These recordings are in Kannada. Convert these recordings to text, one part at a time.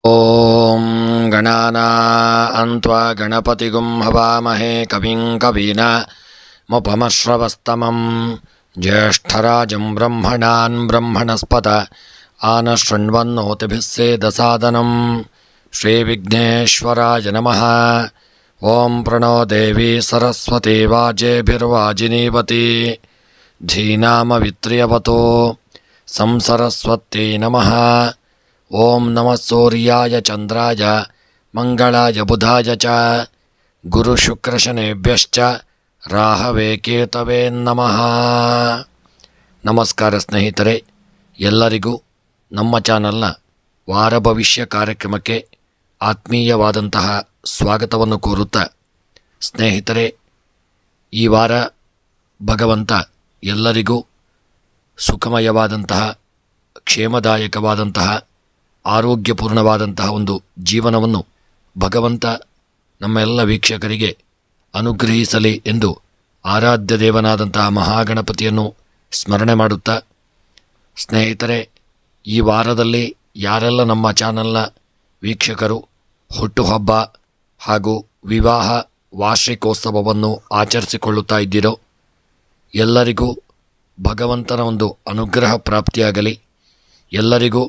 ಓಂ ಗಣಾನಾನ್ತ್ವಾ ಗಣಪತಿಗುಂ ಹವಾಮಹೇ ಕವಿಂ ಕವೀನಾಮುಪಮಶ್ರವಸ್ತಮಂ ಜ್ಯೇಷ್ಠರಾಜಂ ಬ್ರಹ್ಮಣಾನ್ ಬ್ರಹ್ಮಣಸ್ಪತ ಆನಶೃಣ್ವನ್ನೋತಿಭಿಃ ಸೇದಸಾದನಂ ಶ್ರೀವಿಘ್ನೇಶ್ವರಾಯ ನಮಃ. ಓಂ ಪ್ರಣೋ ದೇವಿ ಸರಸ್ವತಿ ವಾಜೇಭಿರ್ವಾಜಿನೀವತಿ ಧೀನಾಮವಿತ್ರ್ಯವತೋ ಸಂಸರಸ್ವತ್ಯೈ ನಮಃ. ಓಂ ನಮಃ ಸೂರ್ಯಾಯ ಚಂದ್ರಾಯ ಮಂಗಳಾಯ ಬುಧಾಯ ಚ ಗುರುಶುಕ್ರಶನೇಭ್ಯಶ್ಚ ರಾಹವೇ ಕೇತವೇ ನಮಃ. ನಮಸ್ಕಾರ ಸ್ನೇಹಿತರೆ, ಎಲ್ಲರಿಗೂ ನಮ್ಮ ಚಾನಲ್ನ ವಾರ ಭವಿಷ್ಯ ಕಾರ್ಯಕ್ರಮಕ್ಕೆ ಆತ್ಮೀಯವಾದಂತಹ ಸ್ವಾಗತವನ್ನು ಕೋರುತ್ತಾ, ಸ್ನೇಹಿತರೆ, ಈ ವಾರ ಭಗವಂತ ಎಲ್ಲರಿಗೂ ಸುಖಮಯವಾದಂತಹ, ಕ್ಷೇಮದಾಯಕವಾದಂತಹ, ಆರೋಗ್ಯಪೂರ್ಣವಾದಂತಹ ಒಂದು ಜೀವನವನ್ನು ಭಗವಂತ ನಮ್ಮ ಎಲ್ಲ ವೀಕ್ಷಕರಿಗೆ ಅನುಗ್ರಹಿಸಲಿ ಎಂದು ಆರಾಧ್ಯ ದೇವನಾದಂತಹ ಮಹಾಗಣಪತಿಯನ್ನು ಸ್ಮರಣೆ ಮಾಡುತ್ತಾ, ಸ್ನೇಹಿತರೆ, ಈ ವಾರದಲ್ಲಿ ಯಾರೆಲ್ಲ ನಮ್ಮ ಚಾನಲ್ನ ವೀಕ್ಷಕರು ಹುಟ್ಟುಹಬ್ಬ ಹಾಗೂ ವಿವಾಹ ವಾರ್ಷಿಕೋತ್ಸವವನ್ನು ಆಚರಿಸಿಕೊಳ್ಳುತ್ತಾ ಇದ್ದೀರೋ ಎಲ್ಲರಿಗೂ ಭಗವಂತನ ಒಂದು ಅನುಗ್ರಹ ಪ್ರಾಪ್ತಿಯಾಗಲಿ. ಎಲ್ಲರಿಗೂ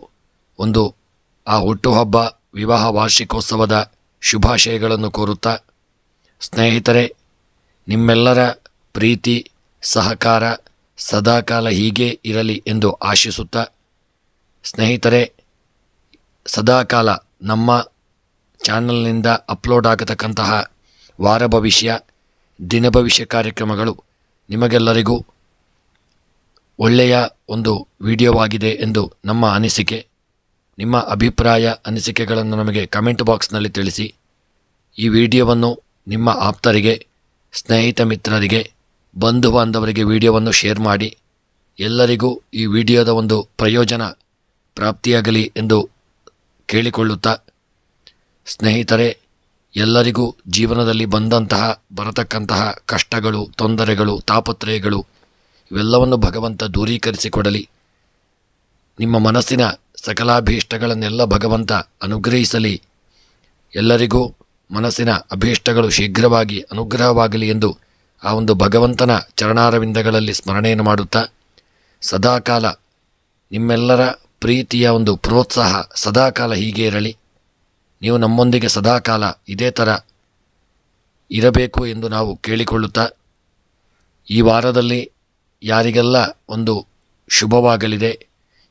ಒಂದು ಆ ಹುಟ್ಟುಹಬ್ಬ ವಿವಾಹ ವಾರ್ಷಿಕೋತ್ಸವದ ಶುಭಾಶಯಗಳನ್ನು ಕೋರುತ್ತಾ, ಸ್ನೇಹಿತರೆ, ನಿಮ್ಮೆಲ್ಲರ ಪ್ರೀತಿ ಸಹಕಾರ ಸದಾಕಾಲ ಹೀಗೇ ಇರಲಿ ಎಂದು ಆಶಿಸುತ್ತಾ, ಸ್ನೇಹಿತರೆ, ಸದಾಕಾಲ ನಮ್ಮ ಚಾನಲ್ನಿಂದ ಅಪ್ಲೋಡ್ ಆಗತಕ್ಕಂತಹ ವಾರ ಭವಿಷ್ಯ ದಿನ ಭವಿಷ್ಯ ಕಾರ್ಯಕ್ರಮಗಳು ನಿಮಗೆಲ್ಲರಿಗೂ ಒಳ್ಳೆಯ ಒಂದು ವಿಡಿಯೋವಾಗಿದೆ ಎಂದು ನಮ್ಮ ಅನಿಸಿಕೆ. ನಿಮ್ಮ ಅಭಿಪ್ರಾಯ ಅನಿಸಿಕೆಗಳನ್ನು ನಮಗೆ ಕಮೆಂಟ್ ಬಾಕ್ಸ್ನಲ್ಲಿ ತಿಳಿಸಿ. ಈ ವಿಡಿಯೋವನ್ನು ನಿಮ್ಮ ಆಪ್ತರಿಗೆ, ಸ್ನೇಹಿತ ಮಿತ್ರರಿಗೆ, ಬಂಧು ಬಾಂಧವರಿಗೆ ವಿಡಿಯೋವನ್ನು ಶೇರ್ ಮಾಡಿ. ಎಲ್ಲರಿಗೂ ಈ ವಿಡಿಯೋದ ಒಂದು ಪ್ರಯೋಜನ ಪ್ರಾಪ್ತಿಯಾಗಲಿ ಎಂದು ಕೇಳಿಕೊಳ್ಳುತ್ತಾ, ಸ್ನೇಹಿತರೆ, ಎಲ್ಲರಿಗೂ ಜೀವನದಲ್ಲಿ ಬರತಕ್ಕಂತಹ ಕಷ್ಟಗಳು, ತೊಂದರೆಗಳು, ತಾಪತ್ರಯಗಳು ಇವೆಲ್ಲವನ್ನು ಭಗವಂತ ದೂರೀಕರಿಸಿಕೊಡಲಿ. ನಿಮ್ಮ ಮನಸ್ಸಿನ ಸಕಲಾಭೀಷ್ಟಗಳನ್ನೆಲ್ಲ ಭಗವಂತ ಅನುಗ್ರಹಿಸಲಿ. ಎಲ್ಲರಿಗೂ ಮನಸ್ಸಿನ ಅಭೀಷ್ಟಗಳು ಶೀಘ್ರವಾಗಿ ಅನುಗ್ರಹವಾಗಲಿ ಎಂದು ಆ ಒಂದು ಭಗವಂತನ ಚರಣಾರವಿಂದಗಳಲ್ಲಿ ಸ್ಮರಣೆಯನ್ನು ಮಾಡುತ್ತಾ, ಸದಾಕಾಲ ನಿಮ್ಮೆಲ್ಲರ ಪ್ರೀತಿಯ ಒಂದು ಪ್ರೋತ್ಸಾಹ ಸದಾಕಾಲ ಹೀಗೆ ಇರಲಿ. ನೀವು ನಮ್ಮೊಂದಿಗೆ ಸದಾಕಾಲ ಇದೇ ಥರ ಇರಬೇಕು ಎಂದು ನಾವು ಕೇಳಿಕೊಳ್ಳುತ್ತಾ, ಈ ವಾರದಲ್ಲಿ ಯಾರಿಗೆಲ್ಲ ಒಂದು ಶುಭವಾಗಲಿದೆ,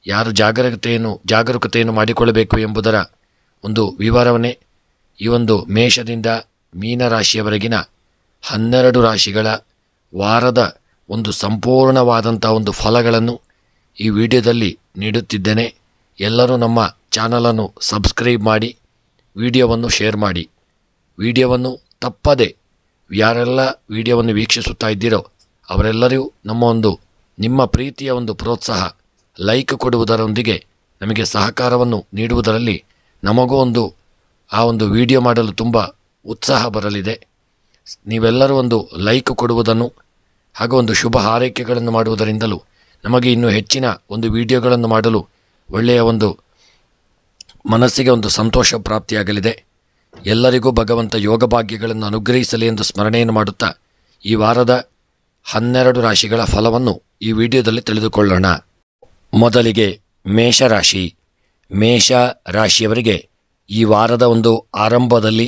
ಯಾರು ಜಾಗರೂಕತೆಯನ್ನು ಮಾಡಿಕೊಳ್ಳಬೇಕು ಎಂಬುದರ ಒಂದು ವಿವರವನ್ನೇ ಈ ಒಂದು ಮೇಷದಿಂದ ಮೀನರಾಶಿಯವರೆಗಿನ 12 ರಾಶಿಗಳ ವಾರದ ಒಂದು ಸಂಪೂರ್ಣವಾದಂಥ ಒಂದು ಫಲಗಳನ್ನು ಈ ವಿಡಿಯೋದಲ್ಲಿ ನೀಡುತ್ತಿದ್ದೇನೆ. ಎಲ್ಲರೂ ನಮ್ಮ ಚಾನಲನ್ನು ಸಬ್ಸ್ಕ್ರೈಬ್ ಮಾಡಿ, ವಿಡಿಯೋವನ್ನು ಶೇರ್ ಮಾಡಿ. ವಿಡಿಯೋವನ್ನು ತಪ್ಪದೆ ಯಾರೆಲ್ಲ ವಿಡಿಯೋವನ್ನು ವೀಕ್ಷಿಸುತ್ತಾ ಇದ್ದೀರೋ ಅವರೆಲ್ಲರೂ ನಿಮ್ಮ ಪ್ರೀತಿಯ ಒಂದು ಪ್ರೋತ್ಸಾಹ, ಲೈಕ್ ಕೊಡುವುದರೊಂದಿಗೆ ನಮಗೆ ಸಹಕಾರವನ್ನು ನೀಡುವುದರಲ್ಲಿ ನಮಗೂ ಆ ಒಂದು ವಿಡಿಯೋ ಮಾಡಲು ತುಂಬ ಉತ್ಸಾಹ ಬರಲಿದೆ. ನೀವೆಲ್ಲರೂ ಒಂದು ಲೈಕ್ ಕೊಡುವುದನ್ನು ಹಾಗೂ ಒಂದು ಶುಭ ಹಾರೈಕೆಗಳನ್ನು ಮಾಡುವುದರಿಂದಲೂ ನಮಗೆ ಇನ್ನೂ ಹೆಚ್ಚಿನ ಒಂದು ವಿಡಿಯೋಗಳನ್ನು ಮಾಡಲು ಒಳ್ಳೆಯ ಒಂದು ಮನಸ್ಸಿಗೆ ಒಂದು ಸಂತೋಷ ಪ್ರಾಪ್ತಿಯಾಗಲಿದೆ. ಎಲ್ಲರಿಗೂ ಭಗವಂತ ಯೋಗ ಭಾಗ್ಯಗಳನ್ನು ಅನುಗ್ರಹಿಸಲಿ ಎಂದು ಸ್ಮರಣೆಯನ್ನು ಮಾಡುತ್ತಾ, ಈ ವಾರದ 12 ರಾಶಿಗಳ ಫಲವನ್ನು ಈ ವಿಡಿಯೋದಲ್ಲಿ ತಿಳಿದುಕೊಳ್ಳೋಣ. ಮೊದಲಿಗೆ ಮೇಷರಾಶಿ. ಮೇಷ ರಾಶಿಯವರಿಗೆ ಈ ವಾರದ ಒಂದು ಆರಂಭದಲ್ಲಿ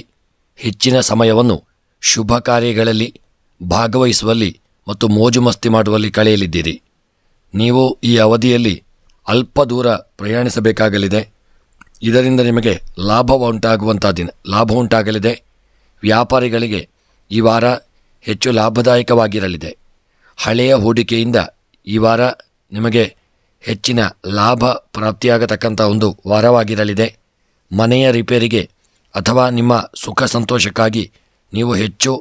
ಹೆಚ್ಚಿನ ಸಮಯವನ್ನು ಶುಭ ಕಾರ್ಯಗಳಲ್ಲಿ ಭಾಗವಹಿಸುವಲ್ಲಿ ಮತ್ತು ಮೋಜು ಮಸ್ತಿ ಮಾಡುವಲ್ಲಿ ಕಳೆಯಲಿದ್ದೀರಿ. ನೀವು ಈ ಅವಧಿಯಲ್ಲಿ ಅಲ್ಪ ದೂರ ಪ್ರಯಾಣಿಸಬೇಕಾಗಲಿದೆ. ಇದರಿಂದ ನಿಮಗೆ ಲಾಭ ಉಂಟಾಗಲಿದೆ. ವ್ಯಾಪಾರಿಗಳಿಗೆ ಈ ವಾರ ಹೆಚ್ಚು ಲಾಭದಾಯಕವಾಗಿರಲಿದೆ. ಹಳೆಯ ಹೂಡಿಕೆಯಿಂದ ಈ ವಾರ ನಿಮಗೆ ಹೆಚ್ಚಿನ ಲಾಭ ಪ್ರಾಪ್ತಿಯಾಗತಕ್ಕಂಥ ಒಂದು ವಾರವಾಗಿರಲಿದೆ. ಮನೆಯ ರಿಪೇರಿಗೆ ಅಥವಾ ನಿಮ್ಮ ಸುಖ ಸಂತೋಷಕ್ಕಾಗಿ ನೀವು ಹೆಚ್ಚು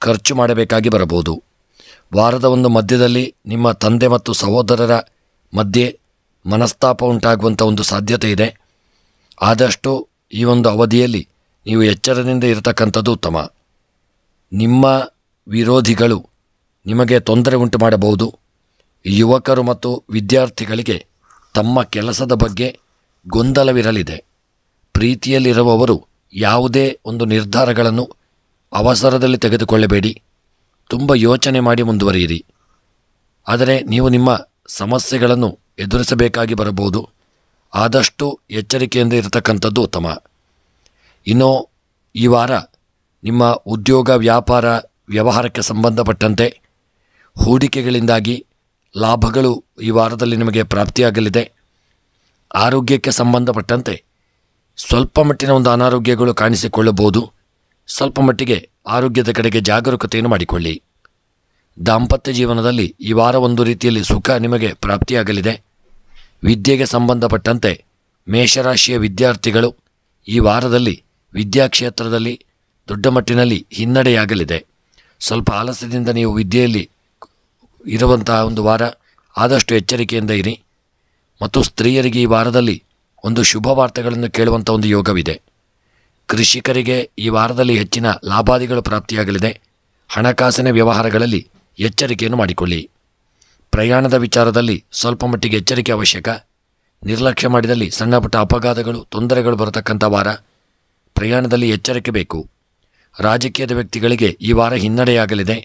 ಖರ್ಚು ಮಾಡಬೇಕಾಗಿ ಬರಬಹುದು. ವಾರದ ಒಂದು ಮಧ್ಯದಲ್ಲಿ ನಿಮ್ಮ ತಂದೆ ಮತ್ತು ಸಹೋದರರ ಮಧ್ಯೆ ಮನಸ್ತಾಪ ಉಂಟಾಗುವಂಥ ಒಂದು ಸಾಧ್ಯತೆ ಇದೆ. ಆದಷ್ಟು ಈ ಒಂದು ಅವಧಿಯಲ್ಲಿ ನೀವು ಎಚ್ಚರದಿಂದ ಇರತಕ್ಕಂಥದ್ದು ಉತ್ತಮ. ನಿಮ್ಮ ವಿರೋಧಿಗಳು ನಿಮಗೆ ತೊಂದರೆ ಉಂಟು ಮಾಡಬಹುದು. ಯುವಕರು ಮತ್ತು ವಿದ್ಯಾರ್ಥಿಗಳಿಗೆ ತಮ್ಮ ಕೆಲಸದ ಬಗ್ಗೆ ಗೊಂದಲವಿರಲಿದೆ. ಪ್ರೀತಿಯಲ್ಲಿರುವವರು ಯಾವುದೇ ಒಂದು ನಿರ್ಧಾರಗಳನ್ನು ಅವಸರದಲ್ಲಿ ತೆಗೆದುಕೊಳ್ಳಬೇಡಿ. ತುಂಬ ಯೋಚನೆ ಮಾಡಿ ಮುಂದುವರಿಯಿರಿ. ಆದರೆ ನೀವು ನಿಮ್ಮ ಸಮಸ್ಯೆಗಳನ್ನು ಎದುರಿಸಬೇಕಾಗಿ ಬರಬಹುದು. ಆದಷ್ಟು ಎಚ್ಚರಿಕೆಯಿಂದ ಇರತಕ್ಕಂಥದ್ದು ಉತ್ತಮ. ಇನ್ನು ಈ ವಾರ ನಿಮ್ಮ ಉದ್ಯೋಗ, ವ್ಯಾಪಾರ, ವ್ಯವಹಾರಕ್ಕೆ ಸಂಬಂಧಪಟ್ಟಂತೆ ಹೂಡಿಕೆಗಳಿಂದಾಗಿ ಲಾಭಗಳು ಈ ವಾರದಲ್ಲಿ ನಿಮಗೆ ಪ್ರಾಪ್ತಿಯಾಗಲಿದೆ. ಆರೋಗ್ಯಕ್ಕೆ ಸಂಬಂಧಪಟ್ಟಂತೆ ಸ್ವಲ್ಪ ಮಟ್ಟಿನ ಒಂದು ಅನಾರೋಗ್ಯಗಳು ಕಾಣಿಸಿಕೊಳ್ಳಬಹುದು. ಸ್ವಲ್ಪ ಮಟ್ಟಿಗೆ ಆರೋಗ್ಯದ ಕಡೆಗೆ ಜಾಗರೂಕತೆಯನ್ನು ಮಾಡಿಕೊಳ್ಳಿ. ದಾಂಪತ್ಯ ಜೀವನದಲ್ಲಿ ಈ ವಾರ ಒಂದು ರೀತಿಯಲ್ಲಿ ಸುಖ ನಿಮಗೆ ಪ್ರಾಪ್ತಿಯಾಗಲಿದೆ. ವಿದ್ಯೆಗೆ ಸಂಬಂಧಪಟ್ಟಂತೆ ಮೇಷರಾಶಿಯ ವಿದ್ಯಾರ್ಥಿಗಳು ಈ ವಾರದಲ್ಲಿ ವಿದ್ಯಾಕ್ಷೇತ್ರದಲ್ಲಿ ದೊಡ್ಡ ಮಟ್ಟಿನಲ್ಲಿ ಹಿನ್ನಡೆಯಾಗಲಿದೆ. ಸ್ವಲ್ಪ ಆಲಸ್ಯದಿಂದ ನೀವು ವಿದ್ಯೆಯಲ್ಲಿ ಇರುವಂತಹ ಒಂದು ವಾರ. ಆದಷ್ಟು ಎಚ್ಚರಿಕೆಯಿಂದ ಇರಿ. ಮತ್ತು ಸ್ತ್ರೀಯರಿಗೆ ಈ ವಾರದಲ್ಲಿ ಒಂದು ಶುಭ ವಾರ್ತೆಗಳನ್ನು ಕೇಳುವಂಥ ಒಂದು ಯೋಗವಿದೆ. ಕೃಷಿಕರಿಗೆ ಈ ವಾರದಲ್ಲಿ ಹೆಚ್ಚಿನ ಲಾಭಾದಿಗಳು ಪ್ರಾಪ್ತಿಯಾಗಲಿದೆ. ಹಣಕಾಸಿನ ವ್ಯವಹಾರಗಳಲ್ಲಿ ಎಚ್ಚರಿಕೆಯನ್ನು ಮಾಡಿಕೊಳ್ಳಿ. ಪ್ರಯಾಣದ ವಿಚಾರದಲ್ಲಿ ಸ್ವಲ್ಪ ಮಟ್ಟಿಗೆ ಎಚ್ಚರಿಕೆ ಅವಶ್ಯಕ. ನಿರ್ಲಕ್ಷ್ಯ ಮಾಡಿದಲ್ಲಿ ಸಣ್ಣ ಪುಟ್ಟ ಅಪಘಾತಗಳು, ತೊಂದರೆಗಳು ಬರತಕ್ಕಂಥ ವಾರ. ಪ್ರಯಾಣದಲ್ಲಿ ಎಚ್ಚರಿಕೆ ಬೇಕು. ರಾಜಕೀಯದ ವ್ಯಕ್ತಿಗಳಿಗೆ ಈ ವಾರ ಹಿನ್ನಡೆಯಾಗಲಿದೆ.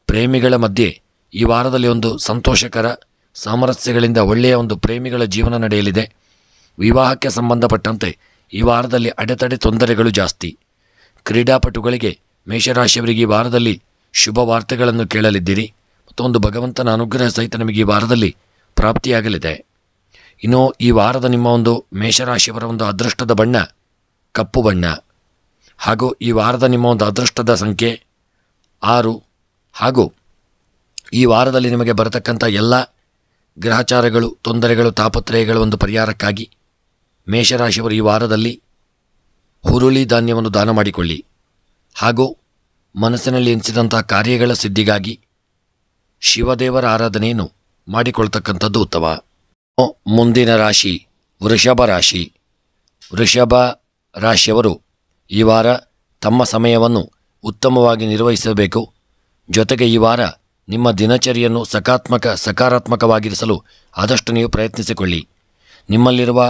ಪ್ರೇಮಿಗಳ ಮಧ್ಯೆ ಈ ವಾರದಲ್ಲಿ ಒಂದು ಸಂತೋಷಕರ ಸಾಮರಸ್ಯಗಳಿಂದ ಒಳ್ಳೆಯ ಒಂದು ಪ್ರೇಮಿಗಳ ಜೀವನ ನಡೆಯಲಿದೆ. ವಿವಾಹಕ್ಕೆ ಸಂಬಂಧಪಟ್ಟಂತೆ ಈ ವಾರದಲ್ಲಿ ಅಡೆತಡೆ, ತೊಂದರೆಗಳು ಜಾಸ್ತಿ. ಕ್ರೀಡಾಪಟುಗಳಿಗೆ ಮೇಷರಾಶಿಯವರಿಗೆ ಈ ವಾರದಲ್ಲಿ ಶುಭ ವಾರ್ತೆಗಳನ್ನು ಕೇಳಲಿದ್ದೀರಿ. ಮತ್ತು ಒಂದು ಭಗವಂತನ ಅನುಗ್ರಹ ಸಹಿತ ನಿಮಗೆ ಈ ವಾರದಲ್ಲಿ ಪ್ರಾಪ್ತಿಯಾಗಲಿದೆ. ಇನ್ನು ಈ ವಾರದ ನಿಮ್ಮ ಒಂದು ಮೇಷರಾಶಿಯವರ ಒಂದು ಅದೃಷ್ಟದ ಬಣ್ಣ ಕಪ್ಪು ಬಣ್ಣ. ಹಾಗೂ ಈ ವಾರದ ನಿಮ್ಮ ಒಂದು ಅದೃಷ್ಟದ ಸಂಖ್ಯೆ 6. ಹಾಗೂ ಈ ವಾರದಲ್ಲಿ ನಿಮಗೆ ಬರತಕ್ಕಂಥ ಎಲ್ಲ ಗ್ರಹಚಾರಗಳು, ತೊಂದರೆಗಳು, ತಾಪತ್ರಯಗಳ ಒಂದು ಪರಿಹಾರಕ್ಕಾಗಿ ಮೇಷರಾಶಿಯವರು ಈ ವಾರದಲ್ಲಿ ಹುರುಳಿ ಧಾನ್ಯವನ್ನು ದಾನ ಮಾಡಿಕೊಳ್ಳಿ. ಹಾಗೂ ಮನಸ್ಸಿನಲ್ಲಿ ಎನಿಸಿದಂಥ ಕಾರ್ಯಗಳ ಸಿದ್ಧಿಗಾಗಿ ಶಿವದೇವರ ಆರಾಧನೆಯನ್ನು ಮಾಡಿಕೊಳ್ತಕ್ಕಂಥದ್ದು ಉತ್ತಮ. ಮುಂದಿನ ರಾಶಿ ವೃಷಭ ರಾಶಿ. ವೃಷಭ ರಾಶಿಯವರು ಈ ವಾರ ತಮ್ಮ ಸಮಯವನ್ನು ಉತ್ತಮವಾಗಿ ನಿರ್ವಹಿಸಬೇಕು. ಜೊತೆಗೆ ಈ ವಾರ ನಿಮ್ಮ ದಿನಚರಿಯನ್ನು ಸಕಾರಾತ್ಮಕವಾಗಿರಿಸಲು ಆದಷ್ಟು ನೀವು ಪ್ರಯತ್ನಿಸಿಕೊಳ್ಳಿ. ನಿಮ್ಮಲ್ಲಿರುವ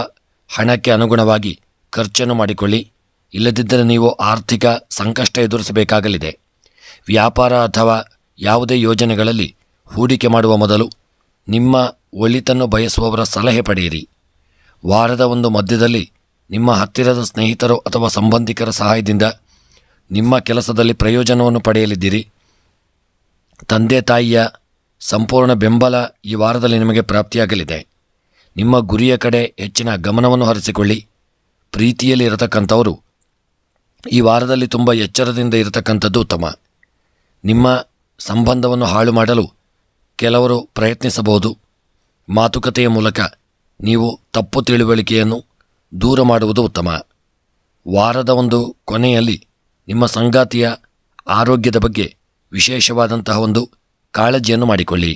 ಹಣಕ್ಕೆ ಅನುಗುಣವಾಗಿ ಖರ್ಚನ್ನು ಮಾಡಿಕೊಳ್ಳಿ. ಇಲ್ಲದಿದ್ದರೆ ನೀವು ಆರ್ಥಿಕ ಸಂಕಷ್ಟ ಎದುರಿಸಬೇಕಾಗಲಿದೆ. ವ್ಯಾಪಾರ ಅಥವಾ ಯಾವುದೇ ಯೋಜನೆಗಳಲ್ಲಿ ಹೂಡಿಕೆ ಮಾಡುವ ಮೊದಲು ನಿಮ್ಮ ಒಳಿತನ್ನು ಬಯಸುವವರ ಸಲಹೆ ಪಡೆಯಿರಿ. ವಾರದ ಒಂದು ಮಧ್ಯದಲ್ಲಿ ನಿಮ್ಮ ಹತ್ತಿರದ ಸ್ನೇಹಿತರು ಅಥವಾ ಸಂಬಂಧಿಕರ ಸಹಾಯದಿಂದ ನಿಮ್ಮ ಕೆಲಸದಲ್ಲಿ ಪ್ರಯೋಜನವನ್ನು ಪಡೆಯಲಿದ್ದೀರಿ. ತಂದೆ ತಾಯಿಯ ಸಂಪೂರ್ಣ ಬೆಂಬಲ ಈ ವಾರದಲ್ಲಿ ನಿಮಗೆ ಪ್ರಾಪ್ತಿಯಾಗಲಿದೆ. ನಿಮ್ಮ ಗುರಿಯ ಕಡೆ ಹೆಚ್ಚಿನ ಗಮನವನ್ನು ಹರಿಸಿಕೊಳ್ಳಿ. ಪ್ರೀತಿಯಲ್ಲಿ ಇರತಕ್ಕಂಥವರು ಈ ವಾರದಲ್ಲಿ ತುಂಬ ಎಚ್ಚರದಿಂದ ಇರತಕ್ಕಂಥದ್ದು ಉತ್ತಮ. ನಿಮ್ಮ ಸಂಬಂಧವನ್ನು ಹಾಳು ಮಾಡಲು ಕೆಲವರು ಪ್ರಯತ್ನಿಸಬಹುದು. ಮಾತುಕತೆಯ ಮೂಲಕ ನೀವು ತಪ್ಪು ತಿಳುವಳಿಕೆಯನ್ನು ದೂರ ಮಾಡುವುದು ಉತ್ತಮ. ವಾರದ ಒಂದು ಕೊನೆಯಲ್ಲಿ ನಿಮ್ಮ ಸಂಗಾತಿಯ ಆರೋಗ್ಯದ ಬಗ್ಗೆ ವಿಶೇಷವಾದಂತಹ ಒಂದು ಕಾಳಜಿಯನ್ನು ಮಾಡಿಕೊಳ್ಳಿ.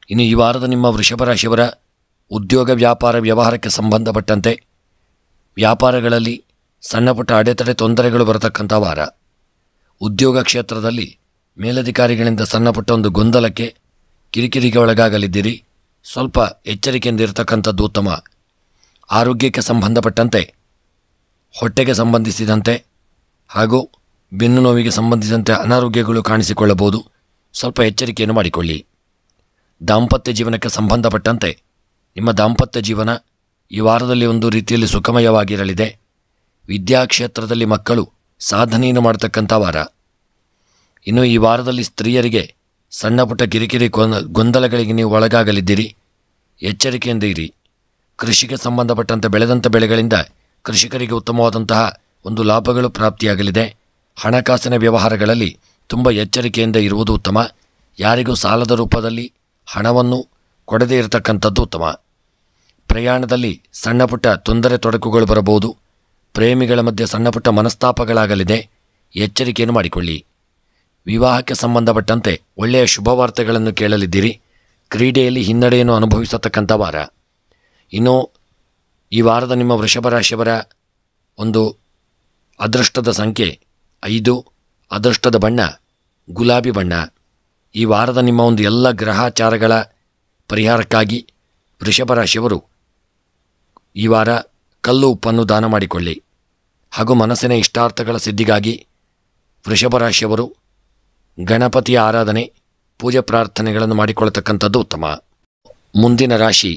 ಇನ್ನು ಈ ವಾರದ ನಿಮ್ಮ ವೃಷಭ ರಾಶಿಯವರ ಉದ್ಯೋಗ, ವ್ಯಾಪಾರ, ವ್ಯವಹಾರಕ್ಕೆ ಸಂಬಂಧಪಟ್ಟಂತೆ ವ್ಯಾಪಾರಗಳಲ್ಲಿ ಸಣ್ಣ ಪುಟ್ಟ ಅಡೆತಡೆ, ತೊಂದರೆಗಳು ಬರತಕ್ಕಂಥ ವಾರ. ಉದ್ಯೋಗ ಕ್ಷೇತ್ರದಲ್ಲಿ ಮೇಲಧಿಕಾರಿಗಳಿಂದ ಸಣ್ಣ ಪುಟ್ಟ ಒಂದು ಗೊಂದಲಕ್ಕೆ, ಕಿರಿಕಿರಿಗೆ ಒಳಗಾಗಲಿದ್ದೀರಿ. ಸ್ವಲ್ಪ ಎಚ್ಚರಿಕೆಯಿಂದ ಇರತಕ್ಕಂಥದ್ದು ಉತ್ತಮ. ಆರೋಗ್ಯಕ್ಕೆ ಸಂಬಂಧಪಟ್ಟಂತೆ ಹೊಟ್ಟೆಗೆ ಸಂಬಂಧಿಸಿದಂತೆ ಹಾಗೂ ಬೆನ್ನು ನೋವಿಗೆ ಸಂಬಂಧಿಸಿದಂತೆ ಅನಾರೋಗ್ಯಗಳು ಕಾಣಿಸಿಕೊಳ್ಳಬಹುದು. ಸ್ವಲ್ಪ ಎಚ್ಚರಿಕೆಯನ್ನು ಮಾಡಿಕೊಳ್ಳಿ. ದಾಂಪತ್ಯ ಜೀವನಕ್ಕೆ ಸಂಬಂಧಪಟ್ಟಂತೆ ನಿಮ್ಮ ದಾಂಪತ್ಯ ಜೀವನ ಈ ವಾರದಲ್ಲಿ ಒಂದು ರೀತಿಯಲ್ಲಿ ಸುಖಮಯವಾಗಿರಲಿದೆ. ವಿದ್ಯಾಕ್ಷೇತ್ರದಲ್ಲಿ ಮಕ್ಕಳು ಸಾಧನೆಯನ್ನು ಮಾಡತಕ್ಕಂಥ ವಾರ. ಇನ್ನು ಈ ವಾರದಲ್ಲಿ ಸ್ತ್ರೀಯರಿಗೆ ಸಣ್ಣ ಪುಟ್ಟ ಕಿರಿಕಿರಿ, ಗೊಂದಲಗಳಿಗೆ ನೀವು ಒಳಗಾಗಲಿದ್ದೀರಿ. ಎಚ್ಚರಿಕೆಯಿಂದ ಇರಿ. ಕೃಷಿಗೆ ಸಂಬಂಧಪಟ್ಟಂತೆ ಬೆಳೆದಂಥ ಬೆಳೆಗಳಿಂದ ಕೃಷಿಕರಿಗೆ ಉತ್ತಮವಾದಂತಹ ಒಂದು ಲಾಭಗಳು ಪ್ರಾಪ್ತಿಯಾಗಲಿದೆ. ಹಣಕಾಸಿನ ವ್ಯವಹಾರಗಳಲ್ಲಿ ತುಂಬ ಎಚ್ಚರಿಕೆಯಿಂದ ಇರುವುದು ಉತ್ತಮ. ಯಾರಿಗೂ ಸಾಲದ ರೂಪದಲ್ಲಿ ಹಣವನ್ನು ಕೊಡದೇ ಇರತಕ್ಕಂಥದ್ದು ಉತ್ತಮ. ಪ್ರಯಾಣದಲ್ಲಿ ಸಣ್ಣ ಪುಟ್ಟ ತೊಂದರೆ, ತೊಡಕುಗಳು ಬರಬಹುದು. ಪ್ರೇಮಿಗಳ ಮಧ್ಯೆ ಸಣ್ಣ ಪುಟ್ಟ ಮನಸ್ತಾಪಗಳಾಗಲಿದೆ. ಎಚ್ಚರಿಕೆಯನ್ನು ಮಾಡಿಕೊಳ್ಳಿ. ವಿವಾಹಕ್ಕೆ ಸಂಬಂಧಪಟ್ಟಂತೆ ಒಳ್ಳೆಯ ಶುಭವಾರ್ತೆಗಳನ್ನು ಕೇಳಲಿದ್ದೀರಿ. ಕ್ರೀಡೆಯಲ್ಲಿ ಹಿನ್ನಡೆಯನ್ನು ಅನುಭವಿಸತಕ್ಕಂಥ ವಾರ. ಇನ್ನು ಈ ವಾರದ ನಿಮ್ಮ ವೃಷಭ ರಾಶಿಯವರ ಒಂದು ಅದೃಷ್ಟದ ಸಂಖ್ಯೆ 5, ಅದೃಷ್ಟದ ಬಣ್ಣ ಗುಲಾಬಿ ಬಣ್ಣ. ಈ ವಾರದ ನಿಮ್ಮ ಒಂದು ಎಲ್ಲ ಗ್ರಹಚಾರಗಳ ಪರಿಹಾರಕ್ಕಾಗಿ ವೃಷಭ ರಾಶಿಯವರು ಈ ವಾರ ಕಲ್ಲು ಉಪ್ಪನ್ನು ದಾನ ಮಾಡಿಕೊಳ್ಳಿ. ಹಾಗೂ ಮನಸ್ಸಿನ ಇಷ್ಟಾರ್ಥಗಳ ಸಿದ್ಧಿಗಾಗಿ ವೃಷಭ ರಾಶಿಯವರು ಗಣಪತಿಯ ಆರಾಧನೆ, ಪೂಜೆ ಪ್ರಾರ್ಥನೆಗಳನ್ನು ಮಾಡಿಕೊಳ್ಳತಕ್ಕಂಥದ್ದು ಉತ್ತಮ. ಮುಂದಿನ ರಾಶಿ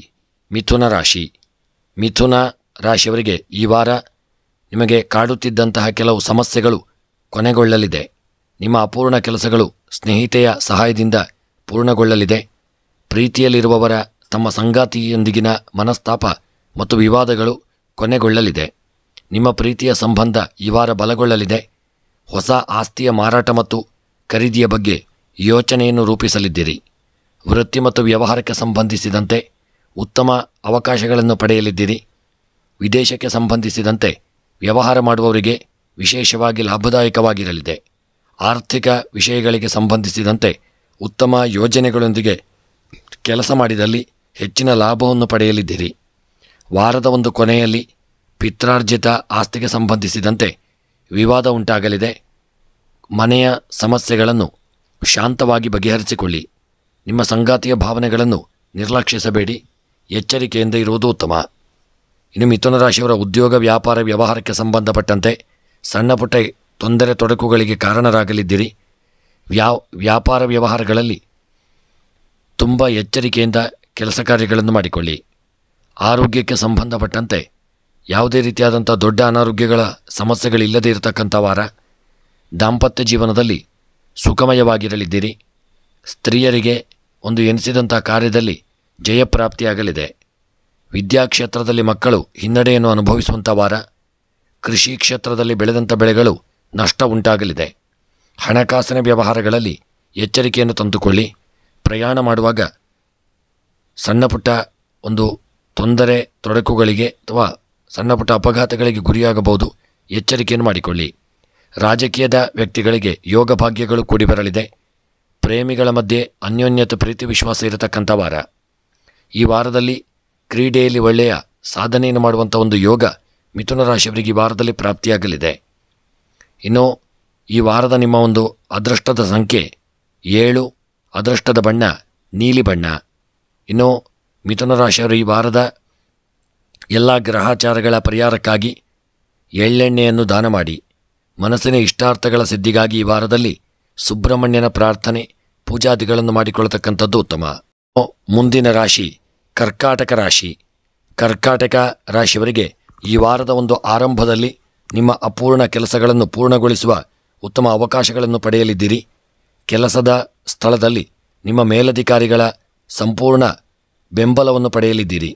ಮಿಥುನ ರಾಶಿ. ಮಿಥುನ ರಾಶಿಯವರಿಗೆ ಈ ವಾರ ನಿಮಗೆ ಕಾಡುತ್ತಿದ್ದಂತಹ ಕೆಲವು ಸಮಸ್ಯೆಗಳು ಕೊನೆಗೊಳ್ಳಲಿದೆ. ನಿಮ್ಮ ಅಪೂರ್ಣ ಕೆಲಸಗಳು ಸ್ನೇಹಿತೆಯ ಸಹಾಯದಿಂದ ಪೂರ್ಣಗೊಳ್ಳಲಿದೆ. ಪ್ರೀತಿಯಲ್ಲಿರುವವರ ತಮ್ಮ ಸಂಗಾತಿಯೊಂದಿಗಿನ ಮನಸ್ತಾಪ ಮತ್ತು ವಿವಾದಗಳು ಕೊನೆಗೊಳ್ಳಲಿದೆ. ನಿಮ್ಮ ಪ್ರೀತಿಯ ಸಂಬಂಧ ಈ ವಾರ ಬಲಗೊಳ್ಳಲಿದೆ. ಹೊಸ ಆಸ್ತಿಯ ಮಾರಾಟ ಮತ್ತು ಖರೀದಿಯ ಬಗ್ಗೆ ಯೋಚನೆಯನ್ನು ರೂಪಿಸಲಿದ್ದೀರಿ. ವೃತ್ತಿ ಮತ್ತು ವ್ಯವಹಾರಕ್ಕೆ ಸಂಬಂಧಿಸಿದಂತೆ ಉತ್ತಮ ಅವಕಾಶಗಳನ್ನು ಪಡೆಯಲಿದ್ದೀರಿ. ವಿದೇಶಕ್ಕೆ ಸಂಬಂಧಿಸಿದಂತೆ ವ್ಯವಹಾರ ಮಾಡುವವರಿಗೆ ವಿಶೇಷವಾಗಿ ಲಾಭದಾಯಕವಾಗಿರಲಿದೆ. ಆರ್ಥಿಕ ವಿಷಯಗಳಿಗೆ ಸಂಬಂಧಿಸಿದಂತೆ ಉತ್ತಮ ಯೋಜನೆಗಳೊಂದಿಗೆ ಕೆಲಸ ಮಾಡಿದಲ್ಲಿ ಹೆಚ್ಚಿನ ಲಾಭವನ್ನು ಪಡೆಯಲಿದ್ದೀರಿ. ವಾರದ ಒಂದು ಕೊನೆಯಲ್ಲಿ ಪಿತ್ರಾರ್ಜಿತ ಆಸ್ತಿಗೆ ಸಂಬಂಧಿಸಿದಂತೆ ವಿವಾದ ಉಂಟಾಗಲಿದೆ. ಮನೆಯ ಸಮಸ್ಯೆಗಳನ್ನು ಶಾಂತವಾಗಿ ಬಗೆಹರಿಸಿಕೊಳ್ಳಿ. ನಿಮ್ಮ ಸಂಗಾತಿಯ ಭಾವನೆಗಳನ್ನು ನಿರ್ಲಕ್ಷಿಸಬೇಡಿ. ಎಚ್ಚರಿಕೆಯಿಂದ ಇರುವುದು ಉತ್ತಮ. ಇನ್ನು ಮಿಥುನ ರಾಶಿಯವರ ಉದ್ಯೋಗ, ವ್ಯಾಪಾರ, ವ್ಯವಹಾರಕ್ಕೆ ಸಂಬಂಧಪಟ್ಟಂತೆ ಸಣ್ಣ ಪುಟ್ಟ ತೊಂದರೆ ತೊಡಕುಗಳಿಗೆ ಕಾರಣರಾಗಲಿದ್ದೀರಿ. ವ್ಯಾಪಾರ ವ್ಯವಹಾರಗಳಲ್ಲಿ ತುಂಬ ಎಚ್ಚರಿಕೆಯಿಂದ ಕೆಲಸ ಕಾರ್ಯಗಳನ್ನು ಮಾಡಿಕೊಳ್ಳಿ. ಆರೋಗ್ಯಕ್ಕೆ ಸಂಬಂಧಪಟ್ಟಂತೆ ಯಾವುದೇ ರೀತಿಯಾದಂಥ ದೊಡ್ಡ ಅನಾರೋಗ್ಯಗಳ ಸಮಸ್ಯೆಗಳಿಲ್ಲದೇ ಇರತಕ್ಕಂಥ ವಾರ. ದಾಂಪತ್ಯ ಜೀವನದಲ್ಲಿ ಸುಖಮಯವಾಗಿರಲಿದ್ದೀರಿ. ಸ್ತ್ರೀಯರಿಗೆ ಒಂದು ಎನಿಸಿದಂಥ ಕಾರ್ಯದಲ್ಲಿ ಜಯಪ್ರಾಪ್ತಿಯಾಗಲಿದೆ. ವಿದ್ಯಾಕ್ಷೇತ್ರದಲ್ಲಿ ಮಕ್ಕಳು ಹಿನ್ನಡೆಯನ್ನು ಅನುಭವಿಸುವಂಥ ವಾರ. ಕೃಷಿ ಕ್ಷೇತ್ರದಲ್ಲಿ ಬೆಳೆದಂಥ ಬೆಳೆಗಳು ನಷ್ಟ ಉಂಟಾಗಲಿದೆ. ಹಣಕಾಸಿನ ವ್ಯವಹಾರಗಳಲ್ಲಿ ಎಚ್ಚರಿಕೆಯನ್ನು ತಂದುಕೊಳ್ಳಿ. ಪ್ರಯಾಣ ಮಾಡುವಾಗ ಸಣ್ಣ ಪುಟ್ಟ ಒಂದು ತೊಂದರೆ ತೊಡಕುಗಳಿಗೆ ಅಥವಾ ಸಣ್ಣ ಪುಟ್ಟ ಅಪಘಾತಗಳಿಗೆ ಗುರಿಯಾಗಬಹುದು. ಎಚ್ಚರಿಕೆಯನ್ನು ಮಾಡಿಕೊಳ್ಳಿ. ರಾಜಕೀಯದ ವ್ಯಕ್ತಿಗಳಿಗೆ ಯೋಗ ಭಾಗ್ಯಗಳು ಕೂಡಿ ಬರಲಿದೆ. ಪ್ರೇಮಿಗಳ ಮಧ್ಯೆ ಅನ್ಯೋನ್ಯತೆ, ಪ್ರೀತಿ, ವಿಶ್ವಾಸ ಇರತಕ್ಕಂಥ ವಾರ. ಈ ವಾರದಲ್ಲಿ ಕ್ರೀಡೆಯಲ್ಲಿ ಒಳ್ಳೆಯ ಸಾಧನೆಯನ್ನು ಮಾಡುವಂಥ ಒಂದು ಯೋಗ ಮಿಥುನ ರಾಶಿಯವರಿಗೆ ಈ ವಾರದಲ್ಲಿ ಪ್ರಾಪ್ತಿಯಾಗಲಿದೆ. ಇನ್ನು ಈ ವಾರದ ನಿಮ್ಮ ಒಂದು ಅದೃಷ್ಟದ ಸಂಖ್ಯೆ 7, ಅದೃಷ್ಟದ ಬಣ್ಣ ನೀಲಿ ಬಣ್ಣ. ಇನ್ನು ಮಿಥುನ ರಾಶಿಯವರು ಈ ವಾರದ ಎಲ್ಲ ಗ್ರಹಾಚಾರಗಳ ಪರಿಹಾರಕ್ಕಾಗಿ ಎಳ್ಳೆಣ್ಣೆಯನ್ನು ದಾನ ಮಾಡಿ. ಮನಸ್ಸಿನ ಇಷ್ಟಾರ್ಥಗಳ ಸಿದ್ಧಿಗಾಗಿ ಈ ವಾರದಲ್ಲಿ ಸುಬ್ರಹ್ಮಣ್ಯನ ಪ್ರಾರ್ಥನೆ, ಪೂಜಾದಿಗಳನ್ನು ಮಾಡಿಕೊಳ್ಳತಕ್ಕಂಥದ್ದು ಉತ್ತಮ. ಮುಂದಿನ ರಾಶಿ ಕರ್ಕಾಟಕ ರಾಶಿ. ಕರ್ಕಾಟಕ ರಾಶಿಯವರಿಗೆ ಈ ವಾರದ ಒಂದು ಆರಂಭದಲ್ಲಿ ನಿಮ್ಮ ಅಪೂರ್ಣ ಕೆಲಸಗಳನ್ನು ಪೂರ್ಣಗೊಳಿಸುವ ಉತ್ತಮ ಅವಕಾಶಗಳನ್ನು ಪಡೆಯಲಿದ್ದೀರಿ. ಕೆಲಸದ ಸ್ಥಳದಲ್ಲಿ ನಿಮ್ಮ ಮೇಲಧಿಕಾರಿಗಳ ಸಂಪೂರ್ಣ ಬೆಂಬಲವನ್ನು ಪಡೆಯಲಿದ್ದೀರಿ.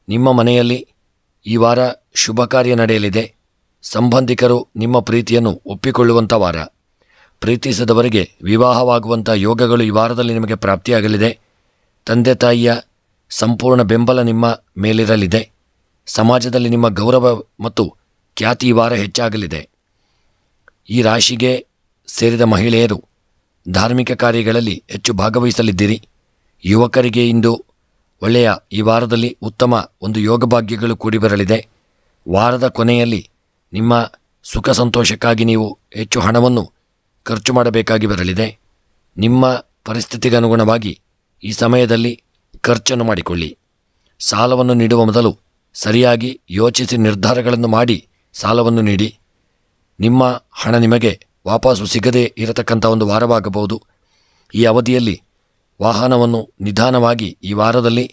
ನಿಮ್ಮ ಮನೆಯಲ್ಲಿ ಈ ವಾರ ಶುಭ ಕಾರ್ಯ ನಡೆಯಲಿದೆ. ಸಂಬಂಧಿಕರು ನಿಮ್ಮ ಪ್ರೀತಿಯನ್ನು ಒಪ್ಪಿಕೊಳ್ಳುವಂಥ ವಾರ. ಪ್ರೀತಿಸಿದವರಿಗೆ ವಿವಾಹವಾಗುವಂಥ ಯೋಗಗಳು ಈ ವಾರದಲ್ಲಿ ನಿಮಗೆ ಪ್ರಾಪ್ತಿಯಾಗಲಿದೆ. ತಂದೆ ತಾಯಿಯ ಸಂಪೂರ್ಣ ಬೆಂಬಲ ನಿಮ್ಮ ಮೇಲಿರಲಿದೆ. ಸಮಾಜದಲ್ಲಿ ನಿಮ್ಮ ಗೌರವ ಮತ್ತು ಖ್ಯಾತಿ ಈ ವಾರ ಹೆಚ್ಚಾಗಲಿದೆ. ಈ ರಾಶಿಗೆ ಸೇರಿದ ಮಹಿಳೆಯರು ಧಾರ್ಮಿಕ ಕಾರ್ಯಗಳಲ್ಲಿ ಹೆಚ್ಚು ಭಾಗವಹಿಸಲಿದ್ದೀರಿ. ಯುವಕರಿಗೆ ಇಂದು ಒಳ್ಳೆಯ ಈ ವಾರದಲ್ಲಿ ಉತ್ತಮ ಒಂದು ಯೋಗ ಭಾಗ್ಯಗಳು ಕೂಡಿ ಬರಲಿದೆ. ವಾರದ ಕೊನೆಯಲ್ಲಿ ನಿಮ್ಮ ಸುಖ ಸಂತೋಷಕ್ಕಾಗಿ ನೀವು ಹೆಚ್ಚು ಹಣವನ್ನು ಖರ್ಚು ಮಾಡಬೇಕಾಗಿ ಬರಲಿದೆ. ನಿಮ್ಮ ಪರಿಸ್ಥಿತಿಗೆ ಅನುಗುಣವಾಗಿ ಈ ಸಮಯದಲ್ಲಿ ಖರ್ಚನ್ನು ಮಾಡಿಕೊಳ್ಳಿ. ಸಾಲವನ್ನು ನೀಡುವ ಮೊದಲು ಸರಿಯಾಗಿ ಯೋಚಿಸಿ ನಿರ್ಧಾರಗಳನ್ನು ಮಾಡಿ ಸಾಲವನ್ನು ನೀಡಿ. ನಿಮ್ಮ ಹಣ ನಿಮಗೆ ವಾಪಸ್ಸು ಸಿಗದೇ ಇರತಕ್ಕಂಥ ಒಂದು ವಾರವಾಗಬಹುದು. ಈ ಅವಧಿಯಲ್ಲಿ ವಾಹನವನ್ನು ನಿಧಾನವಾಗಿ ಈ ವಾರದಲ್ಲಿ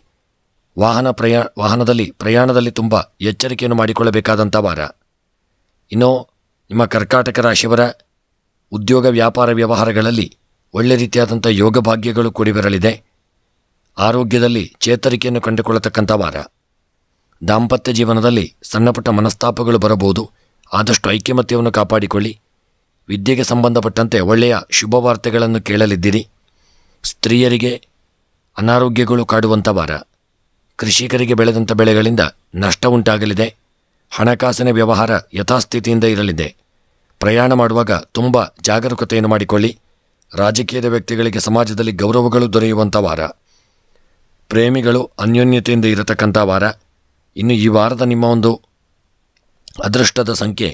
ವಾಹನದಲ್ಲಿ ಪ್ರಯಾಣದಲ್ಲಿ ತುಂಬ ಎಚ್ಚರಿಕೆಯನ್ನು ಮಾಡಿಕೊಳ್ಳಬೇಕಾದಂಥ ವಾರ. ಇನ್ನು ನಿಮ್ಮ ಕರ್ಕಾಟಕ ರಾಶಿಯವರ ಉದ್ಯೋಗ, ವ್ಯಾಪಾರ, ವ್ಯವಹಾರಗಳಲ್ಲಿ ಒಳ್ಳೆ ರೀತಿಯಾದಂಥ ಯೋಗ ಭಾಗ್ಯಗಳು ಕೂಡಿ ಬರಲಿದೆ. ಆರೋಗ್ಯದಲ್ಲಿ ಚೇತರಿಕೆಯನ್ನು ಕಂಡುಕೊಳ್ಳತಕ್ಕಂಥ ವಾರ. ದಾಂಪತ್ಯ ಜೀವನದಲ್ಲಿ ಸಣ್ಣಪುಟ್ಟ ಮನಸ್ತಾಪಗಳು ಬರಬಹುದು. ಆದಷ್ಟು ಐಕ್ಯಮತ್ಯವನ್ನು ಕಾಪಾಡಿಕೊಳ್ಳಿ. ವಿದ್ಯೆಗೆ ಸಂಬಂಧಪಟ್ಟಂತೆ ಒಳ್ಳೆಯ ಶುಭ ವಾರ್ತೆಗಳನ್ನು ಕೇಳಲಿದ್ದೀರಿ. ಸ್ತ್ರೀಯರಿಗೆ ಅನಾರೋಗ್ಯಗಳು ಕಾಡುವಂಥ ವಾರ. ಕೃಷಿಕರಿಗೆ ಬೆಳೆದಂಥ ಬೆಳೆಗಳಿಂದ ನಷ್ಟ ಉಂಟಾಗಲಿದೆ. ಹಣಕಾಸಿನ ವ್ಯವಹಾರ ಯಥಾಸ್ಥಿತಿಯಿಂದ ಇರಲಿದೆ. ಪ್ರಯಾಣ ಮಾಡುವಾಗ ತುಂಬ ಜಾಗರೂಕತೆಯನ್ನು ಮಾಡಿಕೊಳ್ಳಿ. ರಾಜಕೀಯದ ವ್ಯಕ್ತಿಗಳಿಗೆ ಸಮಾಜದಲ್ಲಿ ಗೌರವಗಳು ದೊರೆಯುವಂಥ ವಾರ. ಪ್ರೇಮಿಗಳು ಅನ್ಯೋನ್ಯತೆಯಿಂದ ಇರತಕ್ಕಂಥ ವಾರ. ಇನ್ನು ಈ ವಾರದ ನಿಮ್ಮ ಒಂದು ಅದೃಷ್ಟದ ಸಂಖ್ಯೆ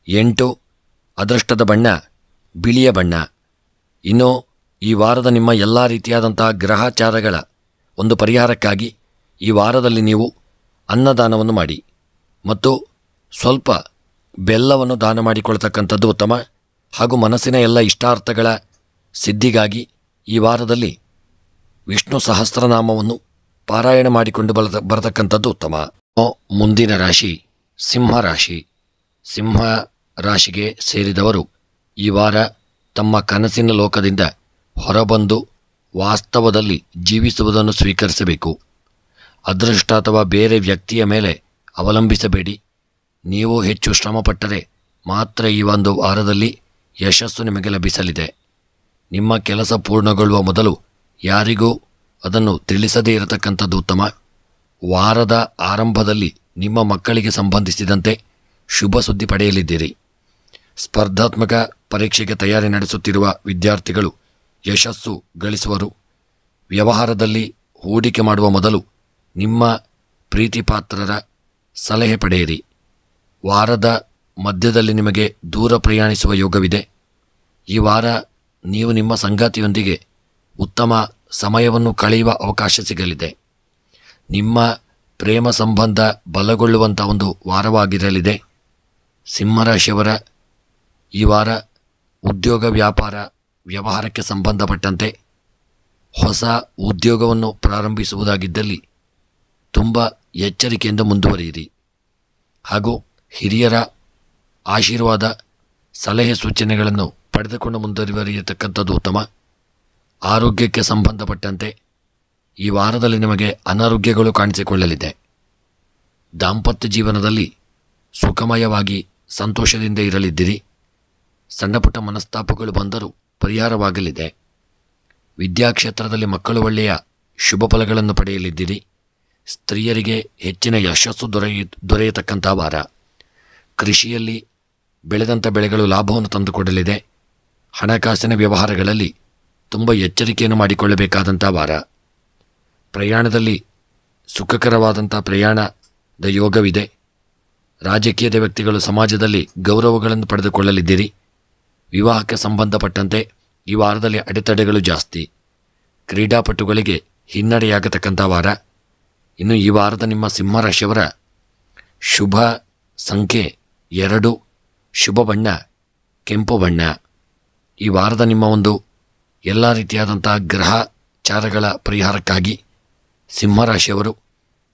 8, ಅದೃಷ್ಟದ ಬಣ್ಣ ಬಿಳಿಯ ಬಣ್ಣ. ಇನ್ನು ಈ ವಾರದ ನಿಮ್ಮ ಎಲ್ಲ ರೀತಿಯಾದಂಥ ಗ್ರಹಾಚಾರಗಳ ಒಂದು ಪರಿಹಾರಕ್ಕಾಗಿ ಈ ವಾರದಲ್ಲಿ ನೀವು ಅನ್ನದಾನವನ್ನು ಮಾಡಿ. ಮತ್ತು ಸ್ವಲ್ಪ ಬೆಲ್ಲವನ್ನು ದಾನ ಮಾಡಿಕೊಳ್ತಕ್ಕಂಥದ್ದು ಉತ್ತಮ. ಹಾಗೂ ಮನಸ್ಸಿನ ಎಲ್ಲ ಇಷ್ಟಾರ್ಥಗಳ ಸಿದ್ಧಿಗಾಗಿ ಈ ವಾರದಲ್ಲಿ ವಿಷ್ಣು ಸಹಸ್ರನಾಮವನ್ನು ಪಾರಾಯಣ ಮಾಡಿಕೊಂಡು ಬರತಕ್ಕಂಥದ್ದು ಉತ್ತಮ. ಮುಂದಿನ ರಾಶಿ ಸಿಂಹರಾಶಿ. ಸಿಂಹ ರಾಶಿಗೆ ಸೇರಿದವರು ಈ ವಾರ ತಮ್ಮ ಕನಸಿನ ಲೋಕದಿಂದ ಹೊರಬಂದು ವಾಸ್ತವದಲ್ಲಿ ಜೀವಿಸುವುದನ್ನು ಸ್ವೀಕರಿಸಬೇಕು. ಅದೃಷ್ಟ ಅಥವಾ ಬೇರೆ ವ್ಯಕ್ತಿಯ ಮೇಲೆ ಅವಲಂಬಿಸಬೇಡಿ. ನೀವು ಹೆಚ್ಚು ಶ್ರಮಪಟ್ಟರೆ ಮಾತ್ರ ಈ ಒಂದು ವಾರದಲ್ಲಿ ಯಶಸ್ಸು ನಿಮಗೆ ಲಭಿಸಲಿದೆ. ನಿಮ್ಮ ಕೆಲಸ ಪೂರ್ಣಗೊಳ್ಳುವ ಮೊದಲು ಯಾರಿಗೂ ಅದನ್ನು ತಿಳಿಸದೇ ಇರತಕ್ಕಂಥದ್ದು ಉತ್ತಮ. ವಾರದ ಆರಂಭದಲ್ಲಿ ನಿಮ್ಮ ಮಕ್ಕಳಿಗೆ ಸಂಬಂಧಿಸಿದಂತೆ ಶುಭ ಸುದ್ದಿ ಪಡೆಯಲಿದ್ದೀರಿ. ಸ್ಪರ್ಧಾತ್ಮಕ ಪರೀಕ್ಷೆಗೆ ತಯಾರಿ ನಡೆಸುತ್ತಿರುವ ವಿದ್ಯಾರ್ಥಿಗಳು ಯಶಸ್ಸು ಗಳಿಸುವರು. ವ್ಯವಹಾರದಲ್ಲಿ ಹೂಡಿಕೆ ಮಾಡುವ ಮೊದಲು ನಿಮ್ಮ ಪ್ರೀತಿಪಾತ್ರರ ಸಲಹೆ ಪಡೆಯಿರಿ. ವಾರದ ಮಧ್ಯದಲ್ಲಿ ನಿಮಗೆ ದೂರ ಪ್ರಯಾಣಿಸುವ ಯೋಗವಿದೆ. ಈ ವಾರ ನೀವು ನಿಮ್ಮ ಸಂಗಾತಿಯೊಂದಿಗೆ ಉತ್ತಮ ಸಮಯವನ್ನು ಕಳೆಯುವ ಅವಕಾಶ ಸಿಗಲಿದೆ. ನಿಮ್ಮ ಪ್ರೇಮ ಸಂಬಂಧ ಬಲಗೊಳ್ಳುವಂಥ ಒಂದು ವಾರವಾಗಿರಲಿದೆ. ಸಿಂಹರಾಶಿಯವರ ಈ ವಾರ ಉದ್ಯೋಗ ವ್ಯಾಪಾರ ವ್ಯವಹಾರಕ್ಕೆ ಸಂಬಂಧಪಟ್ಟಂತೆ ಹೊಸ ಉದ್ಯೋಗವನ್ನು ಪ್ರಾರಂಭಿಸುವುದಾಗಿದ್ದಲ್ಲಿ ತುಂಬ ಎಚ್ಚರಿಕೆಯಿಂದ ಮುಂದುವರಿಯಿರಿ. ಹಾಗೂ ಹಿರಿಯರ ಆಶೀರ್ವಾದ ಸಲಹೆ ಸೂಚನೆಗಳನ್ನು ಪಡೆದುಕೊಂಡು ಮುಂದುವರಿಯತಕ್ಕಂಥದ್ದು ಉತ್ತಮ. ಆರೋಗ್ಯಕ್ಕೆ ಸಂಬಂಧಪಟ್ಟಂತೆ ಈ ವಾರದಲ್ಲಿ ನಿಮಗೆ ಅನಾರೋಗ್ಯಗಳು ಕಾಣಿಸಿಕೊಳ್ಳಲಿದೆ. ದಾಂಪತ್ಯ ಜೀವನದಲ್ಲಿ ಸುಖಮಯವಾಗಿ ಸಂತೋಷದಿಂದ ಇರಲಿದ್ದೀರಿ. ಸಣ್ಣಪುಟ್ಟ ಮನಸ್ತಾಪಗಳು ಬಂದರೂ ಪರಿಹಾರವಾಗಲಿದೆ. ವಿದ್ಯಾಕ್ಷೇತ್ರದಲ್ಲಿ ಮಕ್ಕಳು ಒಳ್ಳೆಯ ಶುಭ ಫಲಗಳನ್ನು ಪಡೆಯಲಿದ್ದೀರಿ. ಸ್ತ್ರೀಯರಿಗೆ ಹೆಚ್ಚಿನ ಯಶಸ್ಸು ದೊರೆಯತಕ್ಕಂಥ ವಾರ. ಕೃಷಿಯಲ್ಲಿ ಬೆಳೆದಂಥ ಬೆಳೆಗಳು ಲಾಭವನ್ನು ತಂದುಕೊಡಲಿದೆ. ಹಣಕಾಸಿನ ವ್ಯವಹಾರಗಳಲ್ಲಿ ತುಂಬ ಎಚ್ಚರಿಕೆಯನ್ನು ಮಾಡಿಕೊಳ್ಳಬೇಕಾದಂಥ ವಾರ. ಪ್ರಯಾಣದಲ್ಲಿ ಸುಖಕರವಾದಂಥ ಪ್ರಯಾಣದ ಯೋಗವಿದೆ. ರಾಜಕೀಯದ ವ್ಯಕ್ತಿಗಳು ಸಮಾಜದಲ್ಲಿ ಗೌರವಗಳನ್ನು ಪಡೆದುಕೊಳ್ಳಲಿದ್ದೀರಿ. ವಿವಾಹಕ್ಕೆ ಸಂಬಂಧಪಟ್ಟಂತೆ ಈ ವಾರದಲ್ಲಿ ಅಡೆತಡೆಗಳು ಜಾಸ್ತಿ. ಕ್ರೀಡಾಪಟುಗಳಿಗೆ ಹಿನ್ನಡೆಯಾಗತಕ್ಕಂಥ ವಾರ. ಇನ್ನು ಈ ವಾರದ ನಿಮ್ಮ ಸಿಂಹರಾಶಿಯವರ ಶುಭ ಸಂಖ್ಯೆ 2, ಶುಭ ಬಣ್ಣ ಕೆಂಪು ಬಣ್ಣ. ಈ ವಾರದ ನಿಮ್ಮ ಒಂದು ಎಲ್ಲ ರೀತಿಯಾದಂಥ ಗ್ರಹಚಾರಗಳ ಪರಿಹಾರಕ್ಕಾಗಿ ಸಿಂಹರಾಶಿಯವರು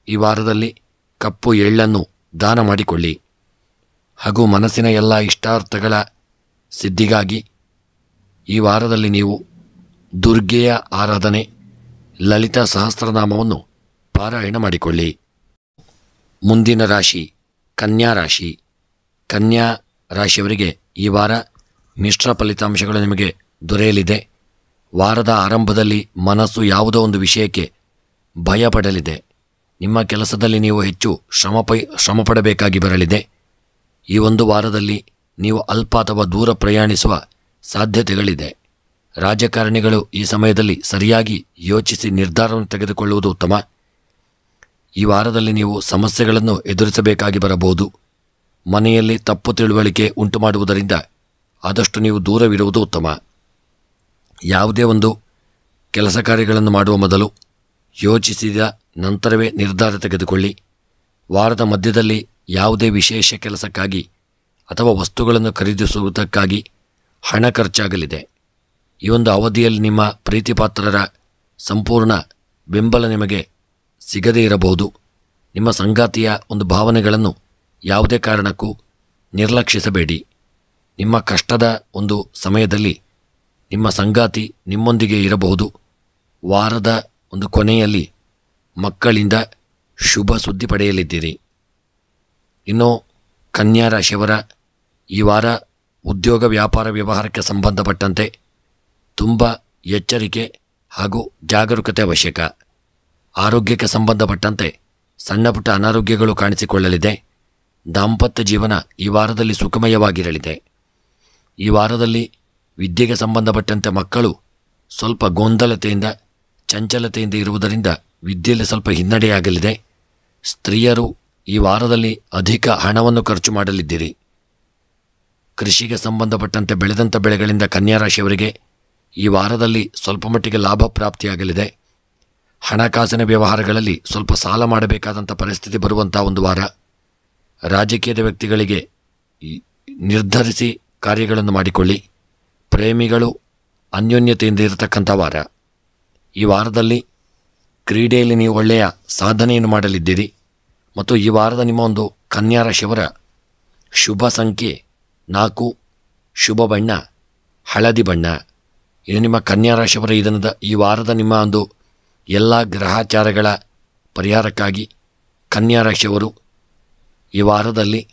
ಈ ವಾರದಲ್ಲಿ ಕಪ್ಪು ಎಳ್ಳನ್ನು ದಾನ ಮಾಡಿಕೊಳ್ಳಿ. ಹಾಗೂ ಮನಸ್ಸಿನ ಎಲ್ಲ ಇಷ್ಟಾರ್ಥಗಳ ಸಿದ್ಧಿಗಾಗಿ ಈ ವಾರದಲ್ಲಿ ನೀವು ದುರ್ಗೆಯ ಆರಾಧನೆ, ಲಲಿತಾ ಸಹಸ್ರನಾಮವನ್ನು ಪಾರಾಯಣ ಮಾಡಿಕೊಳ್ಳಿ. ಮುಂದಿನ ರಾಶಿ ಕನ್ಯಾ ರಾಶಿ. ಕನ್ಯಾ ರಾಶಿಯವರಿಗೆ ಈ ವಾರ ಮಿಶ್ರ ಫಲಿತಾಂಶಗಳು ನಿಮಗೆ ದೊರೆಯಲಿದೆ. ವಾರದ ಆರಂಭದಲ್ಲಿ ಮನಸ್ಸು ಯಾವುದೋ ಒಂದು ವಿಷಯಕ್ಕೆ ಭಯಪಡಲಿದೆ. ನಿಮ್ಮ ಕೆಲಸದಲ್ಲಿ ನೀವು ಹೆಚ್ಚು ಶ್ರಮಪಡಬೇಕಾಗಿ ಬರಲಿದೆ. ಈ ಒಂದು ವಾರದಲ್ಲಿ ನೀವು ಅಲ್ಪ ಅಥವಾ ದೂರ ಪ್ರಯಾಣಿಸುವ ಸಾಧ್ಯತೆಗಳಿದೆ. ರಾಜಕಾರಣಿಗಳು ಈ ಸಮಯದಲ್ಲಿ ಸರಿಯಾಗಿ ಯೋಚಿಸಿ ನಿರ್ಧಾರವನ್ನು ತೆಗೆದುಕೊಳ್ಳುವುದು ಉತ್ತಮ. ಈ ವಾರದಲ್ಲಿ ನೀವು ಸಮಸ್ಯೆಗಳನ್ನು ಎದುರಿಸಬೇಕಾಗಿ ಬರಬಹುದು. ಮನೆಯಲ್ಲಿ ತಪ್ಪು ತಿಳುವಳಿಕೆ ಉಂಟು ಮಾಡುವುದರಿಂದ ಆದಷ್ಟು ನೀವು ದೂರವಿರುವುದು ಉತ್ತಮ. ಯಾವುದೇ ಒಂದು ಕೆಲಸ ಕಾರ್ಯಗಳನ್ನು ಮಾಡುವ ಮೊದಲು ಯೋಚಿಸಿದ ನಂತರವೇ ನಿರ್ಧಾರ ತೆಗೆದುಕೊಳ್ಳಿ. ವಾರದ ಮಧ್ಯದಲ್ಲಿ ಯಾವುದೇ ವಿಶೇಷ ಕೆಲಸಕ್ಕಾಗಿ ಅಥವಾ ವಸ್ತುಗಳನ್ನು ಖರೀದಿಸುವುದಕ್ಕಾಗಿ ಹಣ ಖರ್ಚಾಗಲಿದೆ. ಈ ಒಂದು ಅವಧಿಯಲ್ಲಿ ನಿಮ್ಮ ಪ್ರೀತಿಪಾತ್ರರ ಸಂಪೂರ್ಣ ಬೆಂಬಲ ನಿಮಗೆ ಸಿಗದೇ ಇರಬಹುದು. ನಿಮ್ಮ ಸಂಗಾತಿಯ ಒಂದು ಭಾವನೆಗಳನ್ನು ಯಾವುದೇ ಕಾರಣಕ್ಕೂ ನಿರ್ಲಕ್ಷಿಸಬೇಡಿ. ನಿಮ್ಮ ಕಷ್ಟದ ಒಂದು ಸಮಯದಲ್ಲಿ ನಿಮ್ಮ ಸಂಗಾತಿ ನಿಮ್ಮೊಂದಿಗೆ ಇರಬಹುದು. ವಾರದ ಒಂದು ಕೊನೆಯಲ್ಲಿ ಮಕ್ಕಳಿಂದ ಶುಭ ಸುದ್ದಿ ಪಡೆಯಲಿದ್ದೀರಿ. ಇನ್ನು ಕನ್ಯಾ ರಾಶಿಯವರ ಈ ವಾರ ಉದ್ಯೋಗ ವ್ಯಾಪಾರ ವ್ಯವಹಾರಕ್ಕೆ ಸಂಬಂಧಪಟ್ಟಂತೆ ತುಂಬ ಎಚ್ಚರಿಕೆ ಹಾಗೂ ಜಾಗರೂಕತೆ ಅವಶ್ಯಕ. ಆರೋಗ್ಯಕ್ಕೆ ಸಂಬಂಧಪಟ್ಟಂತೆ ಸಣ್ಣ ಪುಟ್ಟ ಅನಾರೋಗ್ಯಗಳು ಕಾಣಿಸಿಕೊಳ್ಳಲಿದೆ. ದಾಂಪತ್ಯ ಜೀವನ ಈ ವಾರದಲ್ಲಿ ಸುಖಮಯವಾಗಿರಲಿದೆ. ಈ ವಾರದಲ್ಲಿ ವಿದ್ಯೆಗೆ ಸಂಬಂಧಪಟ್ಟಂತೆ ಮಕ್ಕಳು ಸ್ವಲ್ಪ ಗೊಂದಲತೆಯಿಂದ ಚಂಚಲತೆಯಿಂದ ಇರುವುದರಿಂದ ವಿದ್ಯೆಯಲ್ಲಿ ಸ್ವಲ್ಪ ಹಿನ್ನಡೆಯಾಗಲಿದೆ. ಸ್ತ್ರೀಯರು ಈ ವಾರದಲ್ಲಿ ಅಧಿಕ ಹಣವನ್ನು ಖರ್ಚು ಮಾಡಲಿದ್ದೀರಿ. ಕೃಷಿಗೆ ಸಂಬಂಧಪಟ್ಟಂತೆ ಬೆಳೆದಂಥ ಬೆಳೆಗಳಿಂದ ಕನ್ಯಾ ರಾಶಿಯವರಿಗೆ ಈ ವಾರದಲ್ಲಿ ಸ್ವಲ್ಪ ಮಟ್ಟಿಗೆ ಲಾಭ ಪ್ರಾಪ್ತಿಯಾಗಲಿದೆ. ಹಣಕಾಸಿನ ವ್ಯವಹಾರಗಳಲ್ಲಿ ಸ್ವಲ್ಪ ಸಾಲ ಮಾಡಬೇಕಾದಂಥ ಪರಿಸ್ಥಿತಿ ಬರುವಂಥ ಒಂದು ವಾರ. ರಾಜಕೀಯದ ವ್ಯಕ್ತಿಗಳಿಗೆ ನಿರ್ಧರಿಸಿ ಕಾರ್ಯಗಳನ್ನು ಮಾಡಿಕೊಳ್ಳಿ. ಪ್ರೇಮಿಗಳು ಅನ್ಯೋನ್ಯತೆಯಿಂದ ಇರತಕ್ಕಂಥ ವಾರ. ಈ ವಾರದಲ್ಲಿ ಕ್ರೀಡೆಯಲ್ಲಿ ನೀವು ಒಳ್ಳೆಯ ಸಾಧನೆಯನ್ನು ಮಾಡಲಿದ್ದೀರಿ. ಮತ್ತು ಈ ವಾರದ ನಿಮ್ಮ ಒಂದು ಕನ್ಯಾ ರಾಶಿಯವರ ಶುಭ ಸಂಖ್ಯೆ 4, ಶುಭ ಬಣ್ಣ ಹಳದಿ ಬಣ್ಣ. ಇದು ನಿಮ್ಮ ಕನ್ಯಾ ರಾಶಿಯವರ ಈ ವಾರದ ನಿಮ್ಮ ಒಂದು ಎಲ್ಲ ಗ್ರಹಾಚಾರಗಳ ಪರಿಹಾರಕ್ಕಾಗಿ ಕನ್ಯಾ ರಾಶಿಯವರು ಈ ವಾರದಲ್ಲಿ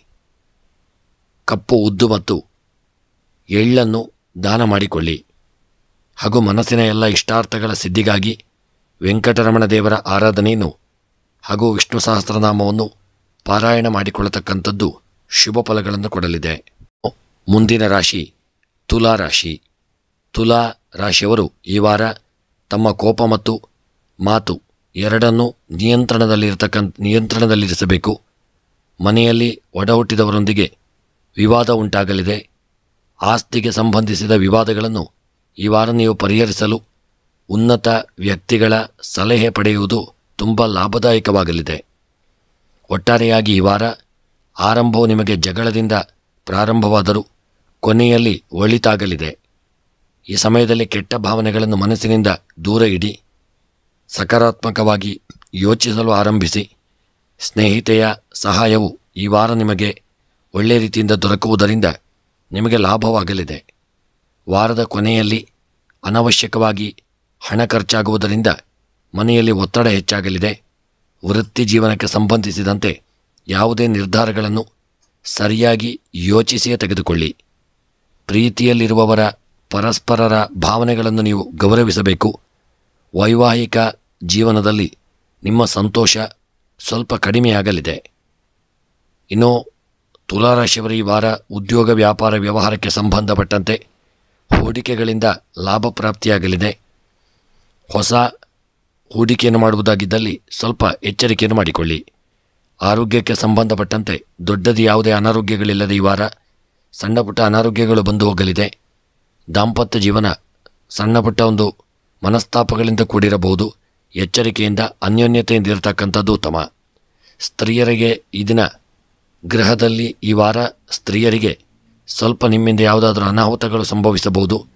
ಕಪ್ಪು ಉದ್ದು ಮತ್ತು ಎಳ್ಳನ್ನು ದಾನ ಮಾಡಿಕೊಳ್ಳಿ. ಹಾಗೂ ಮನಸ್ಸಿನ ಎಲ್ಲ ಇಷ್ಟಾರ್ಥಗಳ ಸಿದ್ಧಿಗಾಗಿ ವೆಂಕಟರಮಣ ದೇವರ ಆರಾಧನೆಯನ್ನು ಹಾಗೂ ವಿಷ್ಣು ಸಹಸ್ರನಾಮವನ್ನು ಪಾರಾಯಣ ಮಾಡಿಕೊಳ್ಳತಕ್ಕಂಥದ್ದು ಶುಭ ಫಲಗಳನ್ನು ಕೊಡಲಿದೆ. ಮುಂದಿನ ರಾಶಿ ತುಲಾ ರಾಶಿ. ತುಲಾ ರಾಶಿಯವರು ಈ ವಾರ ತಮ್ಮ ಕೋಪ ಮತ್ತು ಮಾತು ಎರಡನ್ನೂ ನಿಯಂತ್ರಣದಲ್ಲಿರಿಸಬೇಕು. ಮನೆಯಲ್ಲಿ ಒಡಹುಟ್ಟಿದವರೊಂದಿಗೆ ವಿವಾದ ಉಂಟಾಗಲಿದೆ. ಆಸ್ತಿಗೆ ಸಂಬಂಧಿಸಿದ ವಿವಾದಗಳನ್ನು ಈ ವಾರ ನೀವು ಪರಿಹರಿಸಲು ಉನ್ನತ ವ್ಯಕ್ತಿಗಳ ಸಲಹೆ ಪಡೆಯುವುದು ತುಂಬ ಲಾಭದಾಯಕವಾಗಲಿದೆ. ಒಟ್ಟಾರೆಯಾಗಿ ಈ ವಾರ ಆರಂಭವು ನಿಮಗೆ ಜಗಳದಿಂದ ಪ್ರಾರಂಭವಾದರೂ ಕೊನೆಯಲ್ಲಿ ಒಳಿತಾಗಲಿದೆ. ಈ ಸಮಯದಲ್ಲಿ ಕೆಟ್ಟ ಭಾವನೆಗಳನ್ನು ಮನಸ್ಸಿನಿಂದ ದೂರ ಇಡಿ. ಸಕಾರಾತ್ಮಕವಾಗಿ ಯೋಚಿಸಲು ಆರಂಭಿಸಿ. ಸ್ನೇಹಿತೆಯ ಸಹಾಯವು ಈ ವಾರ ನಿಮಗೆ ಒಳ್ಳೆಯ ರೀತಿಯಿಂದ ದೊರಕುವುದರಿಂದ ನಿಮಗೆ ಲಾಭವಾಗಲಿದೆ. ವಾರದ ಕೊನೆಯಲ್ಲಿ ಅನವಶ್ಯಕವಾಗಿ ಹಣ ಖರ್ಚಾಗುವುದರಿಂದ ಮನೆಯಲ್ಲಿ ಒತ್ತಡ ಹೆಚ್ಚಾಗಲಿದೆ. ವೃತ್ತಿ ಜೀವನಕ್ಕೆ ಸಂಬಂಧಿಸಿದಂತೆ ಯಾವುದೇ ನಿರ್ಧಾರಗಳನ್ನು ಸರಿಯಾಗಿ ಯೋಚಿಸಿಯೇ ತೆಗೆದುಕೊಳ್ಳಿ. ಪ್ರೀತಿಯಲ್ಲಿರುವವರ ಪರಸ್ಪರರ ಭಾವನೆಗಳನ್ನು ನೀವು ಗೌರವಿಸಬೇಕು. ವೈವಾಹಿಕ ಜೀವನದಲ್ಲಿ ನಿಮ್ಮ ಸಂತೋಷ ಸ್ವಲ್ಪ ಕಡಿಮೆಯಾಗಲಿದೆ. ಇನ್ನು ತುಲಾರಾಶಿಯವರ ಈ ವಾರ ಉದ್ಯೋಗ ವ್ಯಾಪಾರ ವ್ಯವಹಾರಕ್ಕೆ ಸಂಬಂಧಪಟ್ಟಂತೆ ಹೂಡಿಕೆಗಳಿಂದ ಲಾಭ ಪ್ರಾಪ್ತಿಯಾಗಲಿದೆ. ಹೊಸ ಹೂಡಿಕೆಯನ್ನು ಮಾಡುವುದಾಗಿದ್ದಲ್ಲಿ ಸ್ವಲ್ಪ ಎಚ್ಚರಿಕೆಯನ್ನು ಮಾಡಿಕೊಳ್ಳಿ. ಆರೋಗ್ಯಕ್ಕೆ ಸಂಬಂಧಪಟ್ಟಂತೆ ದೊಡ್ಡದು ಯಾವುದೇ ಅನಾರೋಗ್ಯಗಳಿಲ್ಲದೆ ಈ ವಾರ ಸಣ್ಣ ಪುಟ್ಟ ಅನಾರೋಗ್ಯಗಳು ಬಂದು ಹೋಗಲಿದೆ. ದಾಂಪತ್ಯ ಜೀವನ ಸಣ್ಣ ಪುಟ್ಟ ಒಂದು ಮನಸ್ತಾಪಗಳಿಂದ ಕೂಡಿರಬಹುದು. ಎಚ್ಚರಿಕೆಯಿಂದ ಅನ್ಯೋನ್ಯತೆಯಿಂದ ಇರತಕ್ಕಂಥದ್ದು ಉತ್ತಮ. ಸ್ತ್ರೀಯರಿಗೆ ಈ ದಿನ ಗೃಹದಲ್ಲಿ ಈ ವಾರ ಸ್ತ್ರೀಯರಿಗೆ ಸ್ವಲ್ಪ ನಿಮ್ಮಿಂದ ಯಾವುದಾದ್ರೂ ಅನಾಹುತಗಳು ಸಂಭವಿಸಬಹುದು.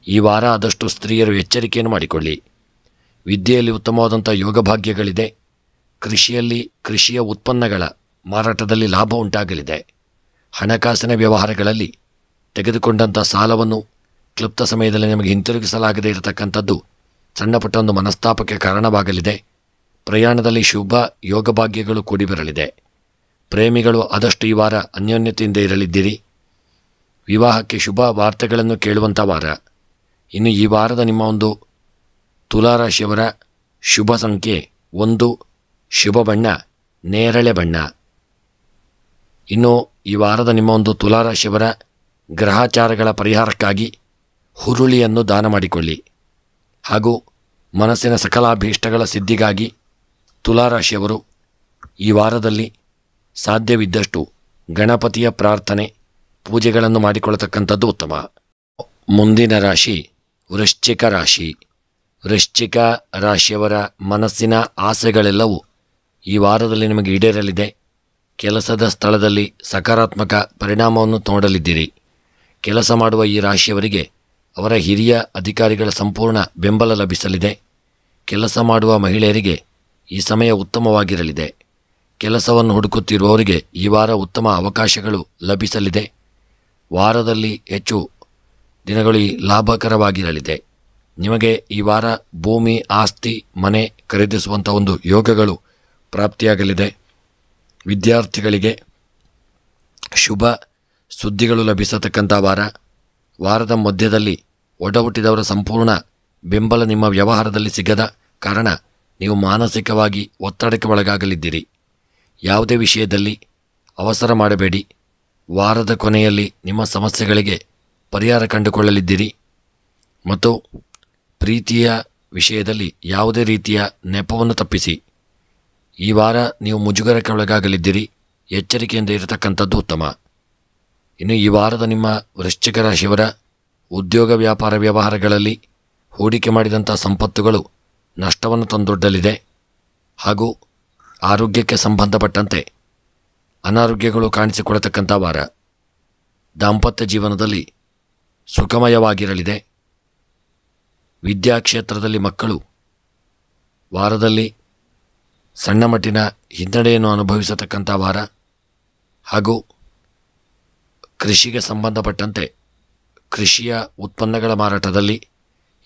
ಈ ವಾರ ಆದಷ್ಟು ಸ್ತ್ರೀಯರು ಎಚ್ಚರಿಕೆಯನ್ನು ಮಾಡಿಕೊಳ್ಳಿ. ವಿದ್ಯೆಯಲ್ಲಿ ಉತ್ತಮವಾದಂಥ ಯೋಗಭಾಗ್ಯಗಳಿದೆ. ಕೃಷಿಯ ಉತ್ಪನ್ನಗಳ ಮಾರಾಟದಲ್ಲಿ ಲಾಭ ಉಂಟಾಗಲಿದೆ. ಹಣಕಾಸಿನ ವ್ಯವಹಾರಗಳಲ್ಲಿ ತೆಗೆದುಕೊಂಡಂಥ ಸಾಲವನ್ನು ಕ್ಲುಪ್ತ ಸಮಯದಲ್ಲಿ ನಿಮಗೆ ಹಿಂತಿರುಗಿಸಲಾಗದೇ ಇರತಕ್ಕಂಥದ್ದು ಸಣ್ಣ ಪುಟ್ಟ ಒಂದು ಮನಸ್ತಾಪಕ್ಕೆ ಕಾರಣವಾಗಲಿದೆ. ಪ್ರಯಾಣದಲ್ಲಿ ಶುಭ ಯೋಗಭಾಗ್ಯಗಳು ಕೂಡಿ ಬರಲಿದೆ. ಪ್ರೇಮಿಗಳು ಆದಷ್ಟು ಈ ವಾರ ಅನ್ಯೋನ್ಯತೆಯಿಂದ ಇರಲಿದ್ದೀರಿ. ವಿವಾಹಕ್ಕೆ ಶುಭ ವಾರ್ತೆಗಳನ್ನು ಕೇಳುವಂಥ ವಾರ. ಇನ್ನು ಈ ವಾರದ ನಿಮ್ಮ ಒಂದು ತುಲಾರಾಶಿಯವರ ಶುಭ ಸಂಖ್ಯೆ 1, ಶುಭ ಬಣ್ಣ ನೇರಳೆ ಬಣ್ಣ. ಇನ್ನು ಈ ವಾರದ ನಿಮ್ಮ ಒಂದು ತುಲಾರಾಶಿಯವರ ಗ್ರಹಾಚಾರಗಳ ಪರಿಹಾರಕ್ಕಾಗಿ ಹುರುಳಿಯನ್ನು ದಾನ ಮಾಡಿಕೊಳ್ಳಿ. ಹಾಗೂ ಮನಸ್ಸಿನ ಸಕಲಾಭೀಷ್ಟಗಳ ಸಿದ್ಧಿಗಾಗಿ ತುಲಾರಾಶಿಯವರು ಈ ವಾರದಲ್ಲಿ ಸಾಧ್ಯವಿದ್ದಷ್ಟು ಗಣಪತಿಯ ಪ್ರಾರ್ಥನೆ ಪೂಜೆಗಳನ್ನು ಮಾಡಿಕೊಳ್ಳತಕ್ಕಂಥದ್ದು ಉತ್ತಮ. ಮುಂದಿನ ರಾಶಿ ವೃಶ್ಚಿಕ ರಾಶಿ. ವೃಶ್ಚಿಕ ರಾಶಿಯವರ ಮನಸ್ಸಿನ ಆಸೆಗಳೆಲ್ಲವೂ ಈ ವಾರದಲ್ಲಿ ನಿಮಗೆ ಈಡೇರಲಿದೆ. ಕೆಲಸದ ಸ್ಥಳದಲ್ಲಿ ಸಕಾರಾತ್ಮಕ ಪರಿಣಾಮವನ್ನು ನೋಡಲಿದ್ದೀರಿ. ಕೆಲಸ ಮಾಡುವ ಈ ರಾಶಿಯವರಿಗೆ ಅವರ ಹಿರಿಯ ಅಧಿಕಾರಿಗಳ ಸಂಪೂರ್ಣ ಬೆಂಬಲ ಲಭಿಸಲಿದೆ. ಕೆಲಸ ಮಾಡುವ ಮಹಿಳೆಯರಿಗೆ ಈ ಸಮಯ ಉತ್ತಮವಾಗಿರಲಿದೆ. ಕೆಲಸವನ್ನು ಹುಡುಕುತ್ತಿರುವವರಿಗೆ ಈ ವಾರ ಉತ್ತಮ ಅವಕಾಶಗಳು ಲಭಿಸಲಿದೆ. ವಾರದಲ್ಲಿ ಹೆಚ್ಚು ದಿನಗಳು ಲಾಭಕರವಾಗಿರಲಿದೆ. ನಿಮಗೆ ಈ ವಾರ ಭೂಮಿ, ಆಸ್ತಿ, ಮನೆ ಖರೀದಿಸುವಂಥ ಒಂದು ಯೋಗಗಳು ಪ್ರಾಪ್ತಿಯಾಗಲಿದೆ. ವಿದ್ಯಾರ್ಥಿಗಳಿಗೆ ಶುಭ ಸುದ್ದಿಗಳು ಲಭಿಸತಕ್ಕಂಥ ವಾರ. ವಾರದ ಮಧ್ಯದಲ್ಲಿ ಒಡಹುಟ್ಟಿದವರ ಸಂಪೂರ್ಣ ಬೆಂಬಲ ನಿಮ್ಮ ವ್ಯವಹಾರದಲ್ಲಿ ಸಿಗದ ಕಾರಣ ನೀವು ಮಾನಸಿಕವಾಗಿ ಒತ್ತಡಕ್ಕೆ ಒಳಗಾಗಲಿದ್ದೀರಿ. ಯಾವುದೇ ವಿಷಯದಲ್ಲಿ ಅವಸರ ಮಾಡಬೇಡಿ. ವಾರದ ಕೊನೆಯಲ್ಲಿ ನಿಮ್ಮ ಸಮಸ್ಯೆಗಳಿಗೆ ಪರಿಹಾರ ಕಂಡುಕೊಳ್ಳಲಿದ್ದೀರಿ. ಮತ್ತು ಪ್ರೀತಿಯ ವಿಷಯದಲ್ಲಿ ಯಾವುದೇ ರೀತಿಯ ನೆಪವನ್ನು ತಪ್ಪಿಸಿ. ಈ ವಾರ ನೀವು ಮುಜುಗರಕ್ಕೆ ಒಳಗಾಗಲಿದ್ದೀರಿ. ಎಚ್ಚರಿಕೆಯಿಂದ ಇರತಕ್ಕಂಥದ್ದು ಉತ್ತಮ. ಇನ್ನು ಈ ವಾರದ ನಿಮ್ಮ ವೃಶ್ಚಿಕ ರಾಶಿಯವರ ಉದ್ಯೋಗ ವ್ಯಾಪಾರ ವ್ಯವಹಾರಗಳಲ್ಲಿ ಹೂಡಿಕೆ ಮಾಡಿದಂಥ ಸಂಪತ್ತುಗಳು ನಷ್ಟವನ್ನು ತಂದೊಡ್ಡಲಿದೆ. ಹಾಗೂ ಆರೋಗ್ಯಕ್ಕೆ ಸಂಬಂಧಪಟ್ಟಂತೆ ಅನಾರೋಗ್ಯಗಳು ಕಾಣಿಸಿಕೊಳ್ಳತಕ್ಕಂಥ ವಾರ. ದಾಂಪತ್ಯ ಜೀವನದಲ್ಲಿ ಸುಖಮಯವಾಗಿರಲಿದೆ. ವಿದ್ಯಾಕ್ಷೇತ್ರದಲ್ಲಿ ಮಕ್ಕಳು ವಾರದಲ್ಲಿ ಸಣ್ಣ ಮಟ್ಟಿನ ಹಿನ್ನಡೆಯನ್ನು ಅನುಭವಿಸತಕ್ಕಂಥ ವಾರ. ಹಾಗೂ ಕೃಷಿಗೆ ಸಂಬಂಧಪಟ್ಟಂತೆ ಕೃಷಿಯ ಉತ್ಪನ್ನಗಳ ಮಾರಾಟದಲ್ಲಿ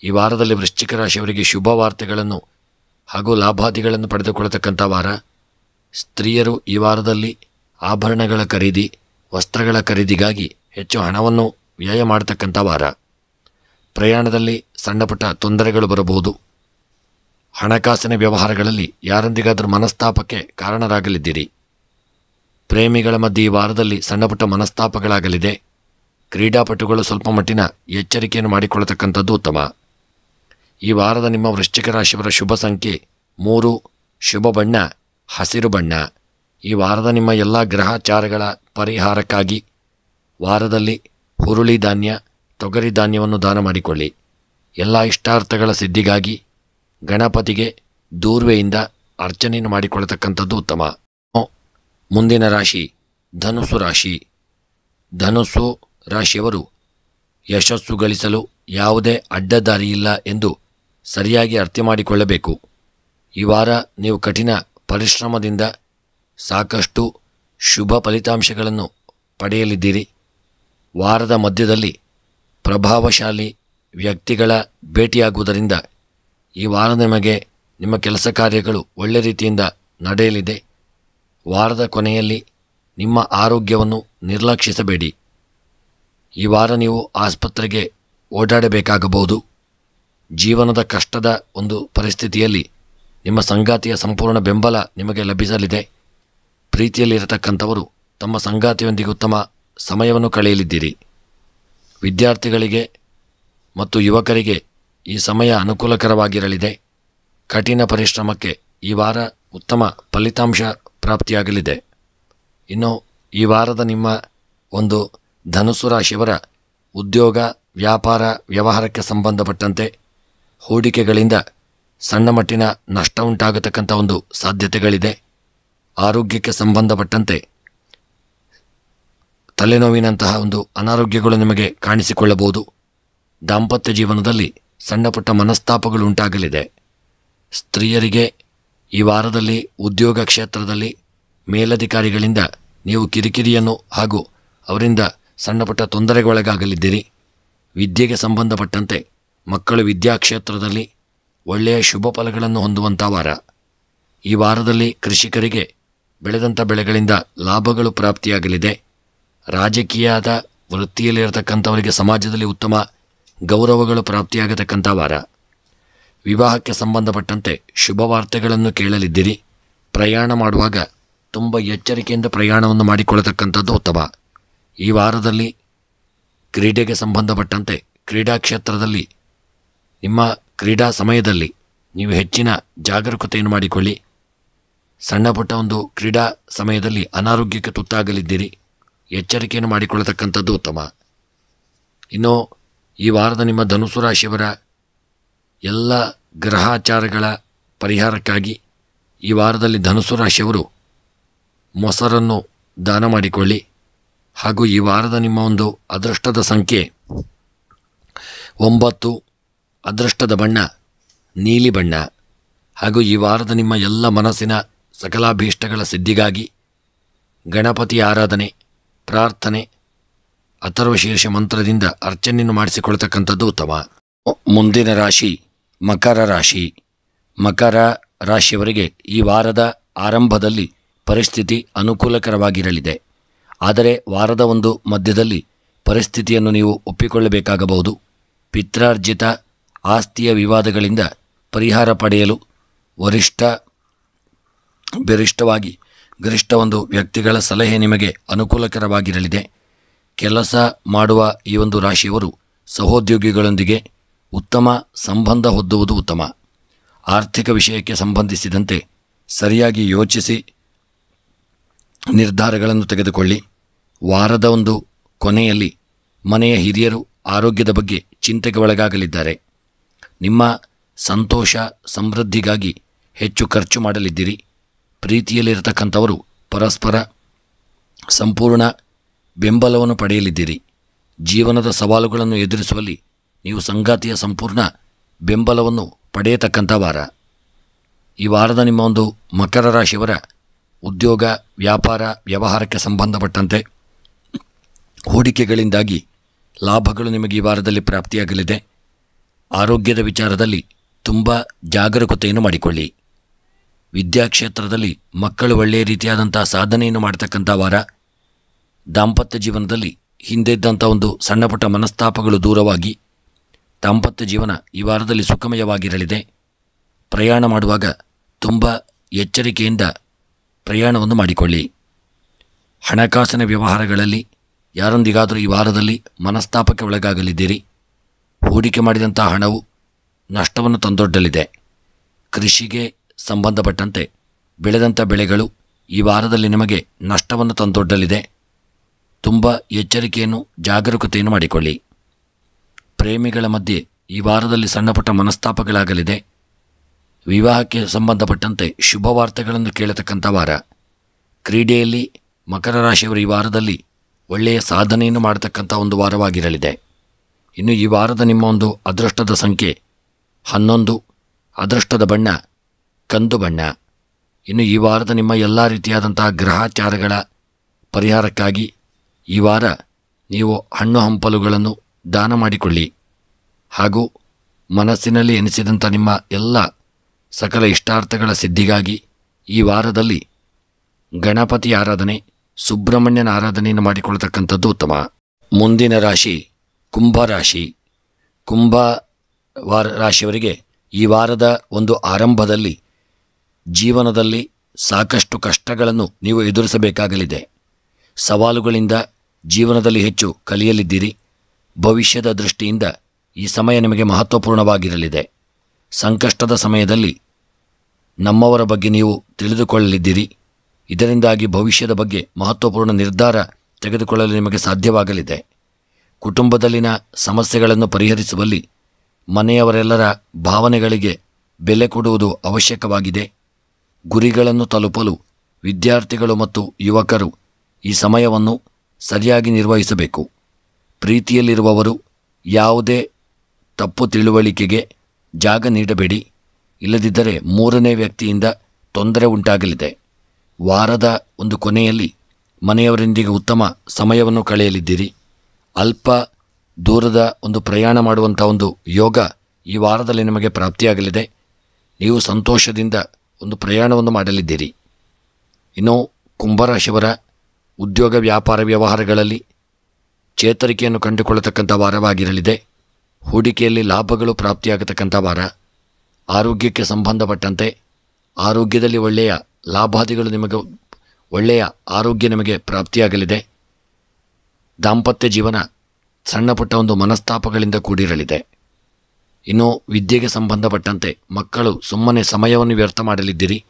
ಈ ವಾರದಲ್ಲಿ ವೃಶ್ಚಿಕ ರಾಶಿಯವರಿಗೆ ಶುಭ ವಾರ್ತೆಗಳನ್ನು ಹಾಗೂ ಲಾಭಾದಿಗಳನ್ನು ಪಡೆದುಕೊಳ್ಳತಕ್ಕಂಥ ವಾರ. ಸ್ತ್ರೀಯರು ಈ ವಾರದಲ್ಲಿ ಆಭರಣಗಳ ಖರೀದಿ, ವಸ್ತ್ರಗಳ ಖರೀದಿಗಾಗಿ ಹೆಚ್ಚು ಹಣವನ್ನು ವ್ಯಯ ಮಾಡತಕ್ಕಂಥ ವಾರ. ಪ್ರಯಾಣದಲ್ಲಿ ಸಣ್ಣಪುಟ್ಟ ತೊಂದರೆಗಳು ಬರಬಹುದು. ಹಣಕಾಸಿನ ವ್ಯವಹಾರಗಳಲ್ಲಿ ಯಾರೊಂದಿಗಾದರೂ ಮನಸ್ತಾಪಕ್ಕೆ ಕಾರಣರಾಗಲಿದ್ದೀರಿ. ಪ್ರೇಮಿಗಳ ಮಧ್ಯೆ ಈ ವಾರದಲ್ಲಿ ಸಣ್ಣಪುಟ್ಟ ಮನಸ್ತಾಪಗಳಾಗಲಿದೆ. ಕ್ರೀಡಾಪಟುಗಳು ಸ್ವಲ್ಪ ಮಟ್ಟಿನ ಎಚ್ಚರಿಕೆಯನ್ನು ಮಾಡಿಕೊಳ್ಳತಕ್ಕಂಥದ್ದು ಉತ್ತಮ. ಈ ವಾರದ ನಿಮ್ಮ ವೃಶ್ಚಿಕ ರಾಶಿಯವರ ಶುಭ ಸಂಖ್ಯೆ 3, ಶುಭ ಬಣ್ಣ ಹಸಿರು ಬಣ್ಣ. ಈ ವಾರದ ನಿಮ್ಮ ಎಲ್ಲ ಗ್ರಹಚಾರಗಳ ಪರಿಹಾರಕ್ಕಾಗಿ ವಾರದಲ್ಲಿ ಹುರುಳಿ ಧಾನ್ಯ, ತೊಗರಿ ಧಾನ್ಯವನ್ನು ದಾನ ಮಾಡಿಕೊಳ್ಳಿ. ಎಲ್ಲ ಇಷ್ಟಾರ್ಥಗಳ ಸಿದ್ಧಿಗಾಗಿ ಗಣಪತಿಗೆ ದೂರ್ವೆಯಿಂದ ಅರ್ಚನೆಯನ್ನು ಮಾಡಿಕೊಳ್ಳತಕ್ಕಂಥದ್ದು ಉತ್ತಮ. ಮುಂದಿನ ರಾಶಿ ಧನುಸ್ಸು ರಾಶಿ. ಧನುಸ್ಸು ರಾಶಿಯವರು ಯಶಸ್ಸು ಗಳಿಸಲು ಯಾವುದೇ ಅಡ್ಡದಾರಿಯಿಲ್ಲ ಎಂದು ಸರಿಯಾಗಿ ಅರ್ಥ ಮಾಡಿಕೊಳ್ಳಬೇಕು. ಈ ವಾರ ನೀವು ಕಠಿಣ ಪರಿಶ್ರಮದಿಂದ ಸಾಕಷ್ಟು ಶುಭ ಫಲಿತಾಂಶಗಳನ್ನು ಪಡೆಯಲಿದ್ದೀರಿ. ವಾರದ ಮಧ್ಯದಲ್ಲಿ ಪ್ರಭಾವಶಾಲಿ ವ್ಯಕ್ತಿಗಳ ಭೇಟಿಯಾಗುವುದರಿಂದ ಈ ವಾರ ನಿಮಗೆ ನಿಮ್ಮ ಕೆಲಸ ಕಾರ್ಯಗಳು ಒಳ್ಳೆ ರೀತಿಯಿಂದ ನಡೆಯಲಿದೆ. ವಾರದ ಕೊನೆಯಲ್ಲಿ ನಿಮ್ಮ ಆರೋಗ್ಯವನ್ನು ನಿರ್ಲಕ್ಷಿಸಬೇಡಿ. ಈ ವಾರ ನೀವು ಆಸ್ಪತ್ರೆಗೆ ಓಡಾಡಬೇಕಾಗಬಹುದು. ಜೀವನದ ಕಷ್ಟದ ಒಂದು ಪರಿಸ್ಥಿತಿಯಲ್ಲಿ ನಿಮ್ಮ ಸಂಗಾತಿಯ ಸಂಪೂರ್ಣ ಬೆಂಬಲ ನಿಮಗೆ ಲಭಿಸಲಿದೆ. ಪ್ರೀತಿಯಲ್ಲಿರತಕ್ಕಂಥವರು ತಮ್ಮ ಸಂಗಾತಿಯೊಂದಿಗೆ ಉತ್ತಮ ಸಮಯವನ್ನು ಕಳೆಯಲಿದ್ದೀರಿ. ವಿದ್ಯಾರ್ಥಿಗಳಿಗೆ ಮತ್ತು ಯುವಕರಿಗೆ ಈ ಸಮಯ ಅನುಕೂಲಕರವಾಗಿರಲಿದೆ. ಕಠಿಣ ಪರಿಶ್ರಮಕ್ಕೆ ಈ ವಾರ ಉತ್ತಮ ಫಲಿತಾಂಶ ಪ್ರಾಪ್ತಿಯಾಗಲಿದೆ. ಇನ್ನು ಈ ವಾರದ ನಿಮ್ಮ ಒಂದು ಧನುಸ್ಸು ರಾಶಿಯವರ ಉದ್ಯೋಗ, ವ್ಯಾಪಾರ, ವ್ಯವಹಾರಕ್ಕೆ ಸಂಬಂಧಪಟ್ಟಂತೆ ಹೂಡಿಕೆಗಳಿಂದ ಸಣ್ಣ ಮಟ್ಟಿನ ನಷ್ಟ ಉಂಟಾಗತಕ್ಕಂಥ ಒಂದು ಸಾಧ್ಯತೆಗಳಿದೆ. ಆರೋಗ್ಯಕ್ಕೆ ಸಂಬಂಧಪಟ್ಟಂತೆ ತಲೆನೋವಿನಂತಹ ಒಂದು ಅನಾರೋಗ್ಯಗಳು ನಿಮಗೆ ಕಾಣಿಸಿಕೊಳ್ಳಬಹುದು. ದಾಂಪತ್ಯ ಜೀವನದಲ್ಲಿ ಸಣ್ಣ ಪುಟ್ಟ ಮನಸ್ತಾಪಗಳು ಉಂಟಾಗಲಿದೆ. ಸ್ತ್ರೀಯರಿಗೆ ಈ ವಾರದಲ್ಲಿ ಉದ್ಯೋಗ ಕ್ಷೇತ್ರದಲ್ಲಿ ಮೇಲಧಿಕಾರಿಗಳಿಂದ ನೀವು ಕಿರಿಕಿರಿಯನ್ನು ಹಾಗೂ ಅವರಿಂದ ಸಣ್ಣಪುಟ್ಟ ತೊಂದರೆಗೊಳಗಾಗಲಿದ್ದೀರಿ. ವಿದ್ಯೆಗೆ ಸಂಬಂಧಪಟ್ಟಂತೆ ಮಕ್ಕಳು ವಿದ್ಯಾಕ್ಷೇತ್ರದಲ್ಲಿ ಒಳ್ಳೆಯ ಶುಭ ಫಲಗಳನ್ನು ಹೊಂದುವಂಥ ವಾರ. ಈ ವಾರದಲ್ಲಿ ಕೃಷಿಕರಿಗೆ ಬೆಳೆದಂಥ ಬೆಳೆಗಳಿಂದ ಲಾಭಗಳು ಪ್ರಾಪ್ತಿಯಾಗಲಿದೆ. ರಾಜಕೀಯದ ವೃತ್ತಿಯಲ್ಲಿರತಕ್ಕಂಥವರಿಗೆ ಸಮಾಜದಲ್ಲಿ ಉತ್ತಮ ಗೌರವಗಳು ಪ್ರಾಪ್ತಿಯಾಗತಕ್ಕಂಥ ವಾರ. ವಿವಾಹಕ್ಕೆ ಸಂಬಂಧಪಟ್ಟಂತೆ ಶುಭ ವಾರ್ತೆಗಳನ್ನು ಕೇಳಲಿದ್ದೀರಿ. ಪ್ರಯಾಣ ಮಾಡುವಾಗ ತುಂಬ ಎಚ್ಚರಿಕೆಯಿಂದ ಪ್ರಯಾಣವನ್ನು ಮಾಡಿಕೊಳ್ಳತಕ್ಕಂಥದ್ದು ಉತ್ತಮ. ಈ ವಾರದಲ್ಲಿ ಕ್ರೀಡೆಗೆ ಸಂಬಂಧಪಟ್ಟಂತೆ ಕ್ರೀಡಾ ಕ್ಷೇತ್ರದಲ್ಲಿ ನಿಮ್ಮ ಕ್ರೀಡಾ ಸಮಯದಲ್ಲಿ ನೀವು ಹೆಚ್ಚಿನ ಜಾಗರೂಕತೆಯನ್ನು ಮಾಡಿಕೊಳ್ಳಿ. ಸಣ್ಣ ಪುಟ್ಟ ಒಂದು ಕ್ರೀಡಾ ಸಮಯದಲ್ಲಿ ಅನಾರೋಗ್ಯಕ್ಕೆ ತುತ್ತಾಗಲಿದ್ದೀರಿ. ಎಚ್ಚರಿಕೆಯನ್ನು ಮಾಡಿಕೊಳ್ಳತಕ್ಕಂಥದ್ದು ಉತ್ತಮ. ಇನ್ನು ಈ ವಾರದ ನಿಮ್ಮ ಧನುಸು ರಾಶಿಯವರ ಎಲ್ಲ ಗ್ರಹಾಚಾರಗಳ ಪರಿಹಾರಕ್ಕಾಗಿ ಈ ವಾರದಲ್ಲಿ ಧನುಸು ರಾಶಿಯವರು ಮೊಸರನ್ನು ದಾನ ಮಾಡಿಕೊಳ್ಳಿ. ಹಾಗೂ ಈ ವಾರದ ನಿಮ್ಮ ಒಂದು ಅದೃಷ್ಟದ ಸಂಖ್ಯೆ 9, ಅದೃಷ್ಟದ ಬಣ್ಣ ನೀಲಿ ಬಣ್ಣ. ಹಾಗೂ ಈ ವಾರದ ನಿಮ್ಮ ಎಲ್ಲ ಮನಸ್ಸಿನ ಸಕಲಾಭೀಷ್ಟಗಳ ಸಿದ್ಧಿಗಾಗಿ ಗಣಪತಿ ಆರಾಧನೆ, ಪ್ರಾರ್ಥನೆ, ಅಥರ್ವಶೀರ್ಷ ಮಂತ್ರದಿಂದ ಅರ್ಚನೆಯನ್ನು ಮಾಡಿಸಿಕೊಳ್ತಕ್ಕಂಥದ್ದು ಉತ್ತಮ. ಮುಂದಿನ ರಾಶಿ ಮಕರ ರಾಶಿ. ಮಕರ ರಾಶಿಯವರಿಗೆ ಈ ವಾರದ ಆರಂಭದಲ್ಲಿ ಪರಿಸ್ಥಿತಿ ಅನುಕೂಲಕರವಾಗಿರಲಿದೆ. ಆದರೆ ವಾರದ ಒಂದು ಮಧ್ಯದಲ್ಲಿ ಪರಿಸ್ಥಿತಿಯನ್ನು ನೀವು ಒಪ್ಪಿಕೊಳ್ಳಬೇಕಾಗಬಹುದು. ಪಿತ್ರಾರ್ಜಿತ ಆಸ್ತಿಯ ವಿವಾದಗಳಿಂದ ಪರಿಹಾರ ಪಡೆಯಲು ಗರಿಷ್ಠ ಒಂದು ವ್ಯಕ್ತಿಗಳ ಸಲಹೆ ನಿಮಗೆ ಅನುಕೂಲಕರವಾಗಿರಲಿದೆ. ಕೆಲಸ ಮಾಡುವ ಈ ಒಂದು ರಾಶಿಯವರು ಸಹೋದ್ಯೋಗಿಗಳೊಂದಿಗೆ ಉತ್ತಮ ಸಂಬಂಧ ಹೊಂದುವುದು ಉತ್ತಮ. ಆರ್ಥಿಕ ವಿಷಯಕ್ಕೆ ಸಂಬಂಧಿಸಿದಂತೆ ಸರಿಯಾಗಿ ಯೋಚಿಸಿ ನಿರ್ಧಾರಗಳನ್ನು ತೆಗೆದುಕೊಳ್ಳಿ. ವಾರದ ಒಂದು ಕೊನೆಯಲ್ಲಿ ಮನೆಯ ಹಿರಿಯರು ಆರೋಗ್ಯದ ಬಗ್ಗೆ ಚಿಂತೆಗೆ ಒಳಗಾಗಲಿದ್ದಾರೆ. ನಿಮ್ಮ ಸಂತೋಷ ಸಮೃದ್ಧಿಗಾಗಿ ಹೆಚ್ಚು ಖರ್ಚು ಮಾಡಲಿದ್ದೀರಿ. ಪ್ರೀತಿಯಲ್ಲಿರತಕ್ಕಂಥವರು ಪರಸ್ಪರ ಸಂಪೂರ್ಣ ಬೆಂಬಲವನ್ನು ಪಡೆಯಲಿದ್ದೀರಿ. ಜೀವನದ ಸವಾಲುಗಳನ್ನು ಎದುರಿಸುವಲ್ಲಿ ನೀವು ಸಂಗಾತಿಯ ಸಂಪೂರ್ಣ ಬೆಂಬಲವನ್ನು ಪಡೆಯತಕ್ಕಂಥ ವಾರ. ಈ ವಾರದ ನಿಮ್ಮ ಒಂದು ಮಕರ ರಾಶಿಯವರ ಉದ್ಯೋಗ, ವ್ಯಾಪಾರ, ವ್ಯವಹಾರಕ್ಕೆ ಸಂಬಂಧಪಟ್ಟಂತೆ ಹೂಡಿಕೆಗಳಿಂದಾಗಿ ಲಾಭಗಳು ನಿಮಗೆ ಈ ವಾರದಲ್ಲಿ ಪ್ರಾಪ್ತಿಯಾಗಲಿದೆ. ಆರೋಗ್ಯದ ವಿಚಾರದಲ್ಲಿ ತುಂಬ ಜಾಗರೂಕತೆಯನ್ನು ಮಾಡಿಕೊಳ್ಳಿ. ವಿದ್ಯಾಕ್ಷೇತ್ರದಲ್ಲಿ ಮಕ್ಕಳು ಒಳ್ಳೆಯ ರೀತಿಯಾದಂಥ ಸಾಧನೆಯನ್ನು ಮಾಡ್ತಕ್ಕಂಥ ವಾರ. ದಾಂಪತ್ಯ ಜೀವನದಲ್ಲಿ ಹಿಂದೆ ಇದ್ದಂಥ ಒಂದು ಸಣ್ಣಪುಟ್ಟ ಮನಸ್ತಾಪಗಳು ದೂರವಾಗಿ ದಾಂಪತ್ಯ ಜೀವನ ಈ ವಾರದಲ್ಲಿ ಸುಖಮಯವಾಗಿರಲಿದೆ. ಪ್ರಯಾಣ ಮಾಡುವಾಗ ತುಂಬ ಎಚ್ಚರಿಕೆಯಿಂದ ಪ್ರಯಾಣವನ್ನು ಮಾಡಿಕೊಳ್ಳಿ. ಹಣಕಾಸಿನ ವ್ಯವಹಾರಗಳಲ್ಲಿ ಯಾರೊಂದಿಗಾದರೂ ಈ ವಾರದಲ್ಲಿ ಮನಸ್ತಾಪಕ್ಕೆ ಒಳಗಾಗಲಿದ್ದೀರಿ. ಹೂಡಿಕೆ ಮಾಡಿದಂಥ ಹಣವು ನಷ್ಟವನ್ನು ತಂದೊಡ್ಡಲಿದೆ. ಕೃಷಿಗೆ ಸಂಬಂಧಪಟ್ಟಂತೆ ಬೆಳೆದಂಥ ಬೆಳೆಗಳು ಈ ವಾರದಲ್ಲಿ ನಿಮಗೆ ನಷ್ಟವನ್ನು ತಂದೊಡ್ಡಲಿದೆ. ತುಂಬ ಎಚ್ಚರಿಕೆಯನ್ನು, ಜಾಗರೂಕತೆಯನ್ನು ಮಾಡಿಕೊಳ್ಳಿ. ಪ್ರೇಮಿಗಳ ಮಧ್ಯೆ ಈ ವಾರದಲ್ಲಿ ಸಣ್ಣಪುಟ್ಟ ಮನಸ್ತಾಪಗಳಾಗಲಿದೆ. ವಿವಾಹಕ್ಕೆ ಸಂಬಂಧಪಟ್ಟಂತೆ ಶುಭ ವಾರ್ತೆಗಳನ್ನು ಕೇಳತಕ್ಕಂಥ ವಾರ. ಕ್ರೀಡೆಯಲ್ಲಿ ಮಕರ ರಾಶಿಯವರು ಈ ವಾರದಲ್ಲಿ ಒಳ್ಳೆಯ ಸಾಧನೆಯನ್ನು ಮಾಡತಕ್ಕಂಥ ಒಂದು ವಾರವಾಗಿರಲಿದೆ. ಇನ್ನು ಈ ವಾರದ ನಿಮ್ಮ ಒಂದು ಅದೃಷ್ಟದ ಸಂಖ್ಯೆ 11, ಅದೃಷ್ಟದ ಬಣ್ಣ ಕಂದು ಬಣ್ಣ. ಇನ್ನು ಈ ವಾರದ ನಿಮ್ಮ ಎಲ್ಲ ರೀತಿಯಾದಂಥ ಗ್ರಹಾಚಾರಗಳ ಪರಿಹಾರಕ್ಕಾಗಿ ಈ ವಾರ ನೀವು ಹಣ್ಣು ಹಂಪಲುಗಳನ್ನು ದಾನ ಮಾಡಿಕೊಳ್ಳಿ. ಹಾಗೂ ಮನಸ್ಸಿನಲ್ಲಿ ಎನಿಸಿದಂಥ ನಿಮ್ಮ ಎಲ್ಲ ಸಕಲ ಇಷ್ಟಾರ್ಥಗಳ ಸಿದ್ಧಿಗಾಗಿ ಈ ವಾರದಲ್ಲಿ ಗಣಪತಿ ಆರಾಧನೆ, ಸುಬ್ರಹ್ಮಣ್ಯನ ಆರಾಧನೆಯನ್ನು ಮಾಡಿಕೊಳ್ತಕ್ಕಂಥದ್ದು ಉತ್ತಮ. ಮುಂದಿನ ರಾಶಿ ಕುಂಭರಾಶಿ. ರಾಶಿಯವರಿಗೆ ಈ ವಾರದ ಒಂದು ಆರಂಭದಲ್ಲಿ ಜೀವನದಲ್ಲಿ ಸಾಕಷ್ಟು ಕಷ್ಟಗಳನ್ನು ನೀವು ಎದುರಿಸಬೇಕಾಗಲಿದೆ. ಸವಾಲುಗಳಿಂದ ಜೀವನದಲ್ಲಿ ಹೆಚ್ಚು ಕಲಿಯಲಿದ್ದೀರಿ. ಭವಿಷ್ಯದ ದೃಷ್ಟಿಯಿಂದ ಈ ಸಮಯ ನಿಮಗೆ ಮಹತ್ವಪೂರ್ಣವಾಗಿರಲಿದೆ. ಸಂಕಷ್ಟದ ಸಮಯದಲ್ಲಿ ನಮ್ಮವರ ಬಗ್ಗೆ ನೀವು ತಿಳಿದುಕೊಳ್ಳಲಿದ್ದೀರಿ. ಇದರಿಂದಾಗಿ ಭವಿಷ್ಯದ ಬಗ್ಗೆ ಮಹತ್ವಪೂರ್ಣ ನಿರ್ಧಾರ ತೆಗೆದುಕೊಳ್ಳಲು ನಿಮಗೆ ಸಾಧ್ಯವಾಗಲಿದೆ. ಕುಟುಂಬದಲ್ಲಿನ ಸಮಸ್ಯೆಗಳನ್ನು ಪರಿಹರಿಸುವಲ್ಲಿ ಮನೆಯವರೆಲ್ಲರ ಭಾವನೆಗಳಿಗೆ ಬೆಲೆ ಕೊಡುವುದು ಅವಶ್ಯಕವಾಗಿದೆ. ಗುರಿಗಳನ್ನು ತಲುಪಲು ವಿದ್ಯಾರ್ಥಿಗಳು ಮತ್ತು ಯುವಕರು ಈ ಸಮಯವನ್ನು ಸರಿಯಾಗಿ ನಿರ್ವಹಿಸಬೇಕು. ಪ್ರೀತಿಯಲ್ಲಿರುವವರು ಯಾವುದೇ ತಪ್ಪು ತಿಳುವಳಿಕೆಗೆ ಜಾಗ ನೀಡಬೇಡಿ. ಇಲ್ಲದಿದ್ದರೆ ಮೂರನೇ ವ್ಯಕ್ತಿಯಿಂದ ತೊಂದರೆ ಉಂಟಾಗಲಿದೆ. ವಾರದ ಒಂದು ಕೊನೆಯಲ್ಲಿ ಮನೆಯವರೊಂದಿಗೆ ಉತ್ತಮ ಸಮಯವನ್ನು ಕಳೆಯಲಿದ್ದೀರಿ. ಅಲ್ಪ ದೂರದ ಒಂದು ಪ್ರಯಾಣ ಮಾಡುವಂಥ ಒಂದು ಯೋಗ ಈ ವಾರದಲ್ಲಿ ನಿಮಗೆ ಪ್ರಾಪ್ತಿಯಾಗಲಿದೆ. ನೀವು ಸಂತೋಷದಿಂದ ಒಂದು ಪ್ರಯಾಣವನ್ನು ಮಾಡಲಿದ್ದೀರಿ. ಇನ್ನು ಕುಂಭರಾಶಿಯವರ ಉದ್ಯೋಗ, ವ್ಯಾಪಾರ, ವ್ಯವಹಾರಗಳಲ್ಲಿ ಚೇತರಿಕೆಯನ್ನು ಕಂಡುಕೊಳ್ಳತಕ್ಕಂಥ ವಾರವಾಗಿರಲಿದೆ. ಹೂಡಿಕೆಯಲ್ಲಿ ಲಾಭಗಳು ಪ್ರಾಪ್ತಿಯಾಗತಕ್ಕಂಥ ವಾರ. ಆರೋಗ್ಯಕ್ಕೆ ಸಂಬಂಧಪಟ್ಟಂತೆ ಆರೋಗ್ಯದಲ್ಲಿ ಒಳ್ಳೆಯ ಲಾಭಾದಿಗಳು ನಿಮಗೆ ಒಳ್ಳೆಯ ಆರೋಗ್ಯ ನಿಮಗೆ ಪ್ರಾಪ್ತಿಯಾಗಲಿದೆ. ದಾಂಪತ್ಯ ಜೀವನ ಸಣ್ಣಪುಟ್ಟ ಒಂದು ಮನಸ್ತಾಪಗಳಿಂದ ಕೂಡಿರಲಿದೆ. ಇನ್ನು ವಿದ್ಯೆಗೆ ಸಂಬಂಧಪಟ್ಟಂತೆ ಮಕ್ಕಳು ಸುಮ್ಮನೆ ಸಮಯವನ್ನು ವ್ಯರ್ಥ ಮಾಡಲಿದ್ದೀರಿ.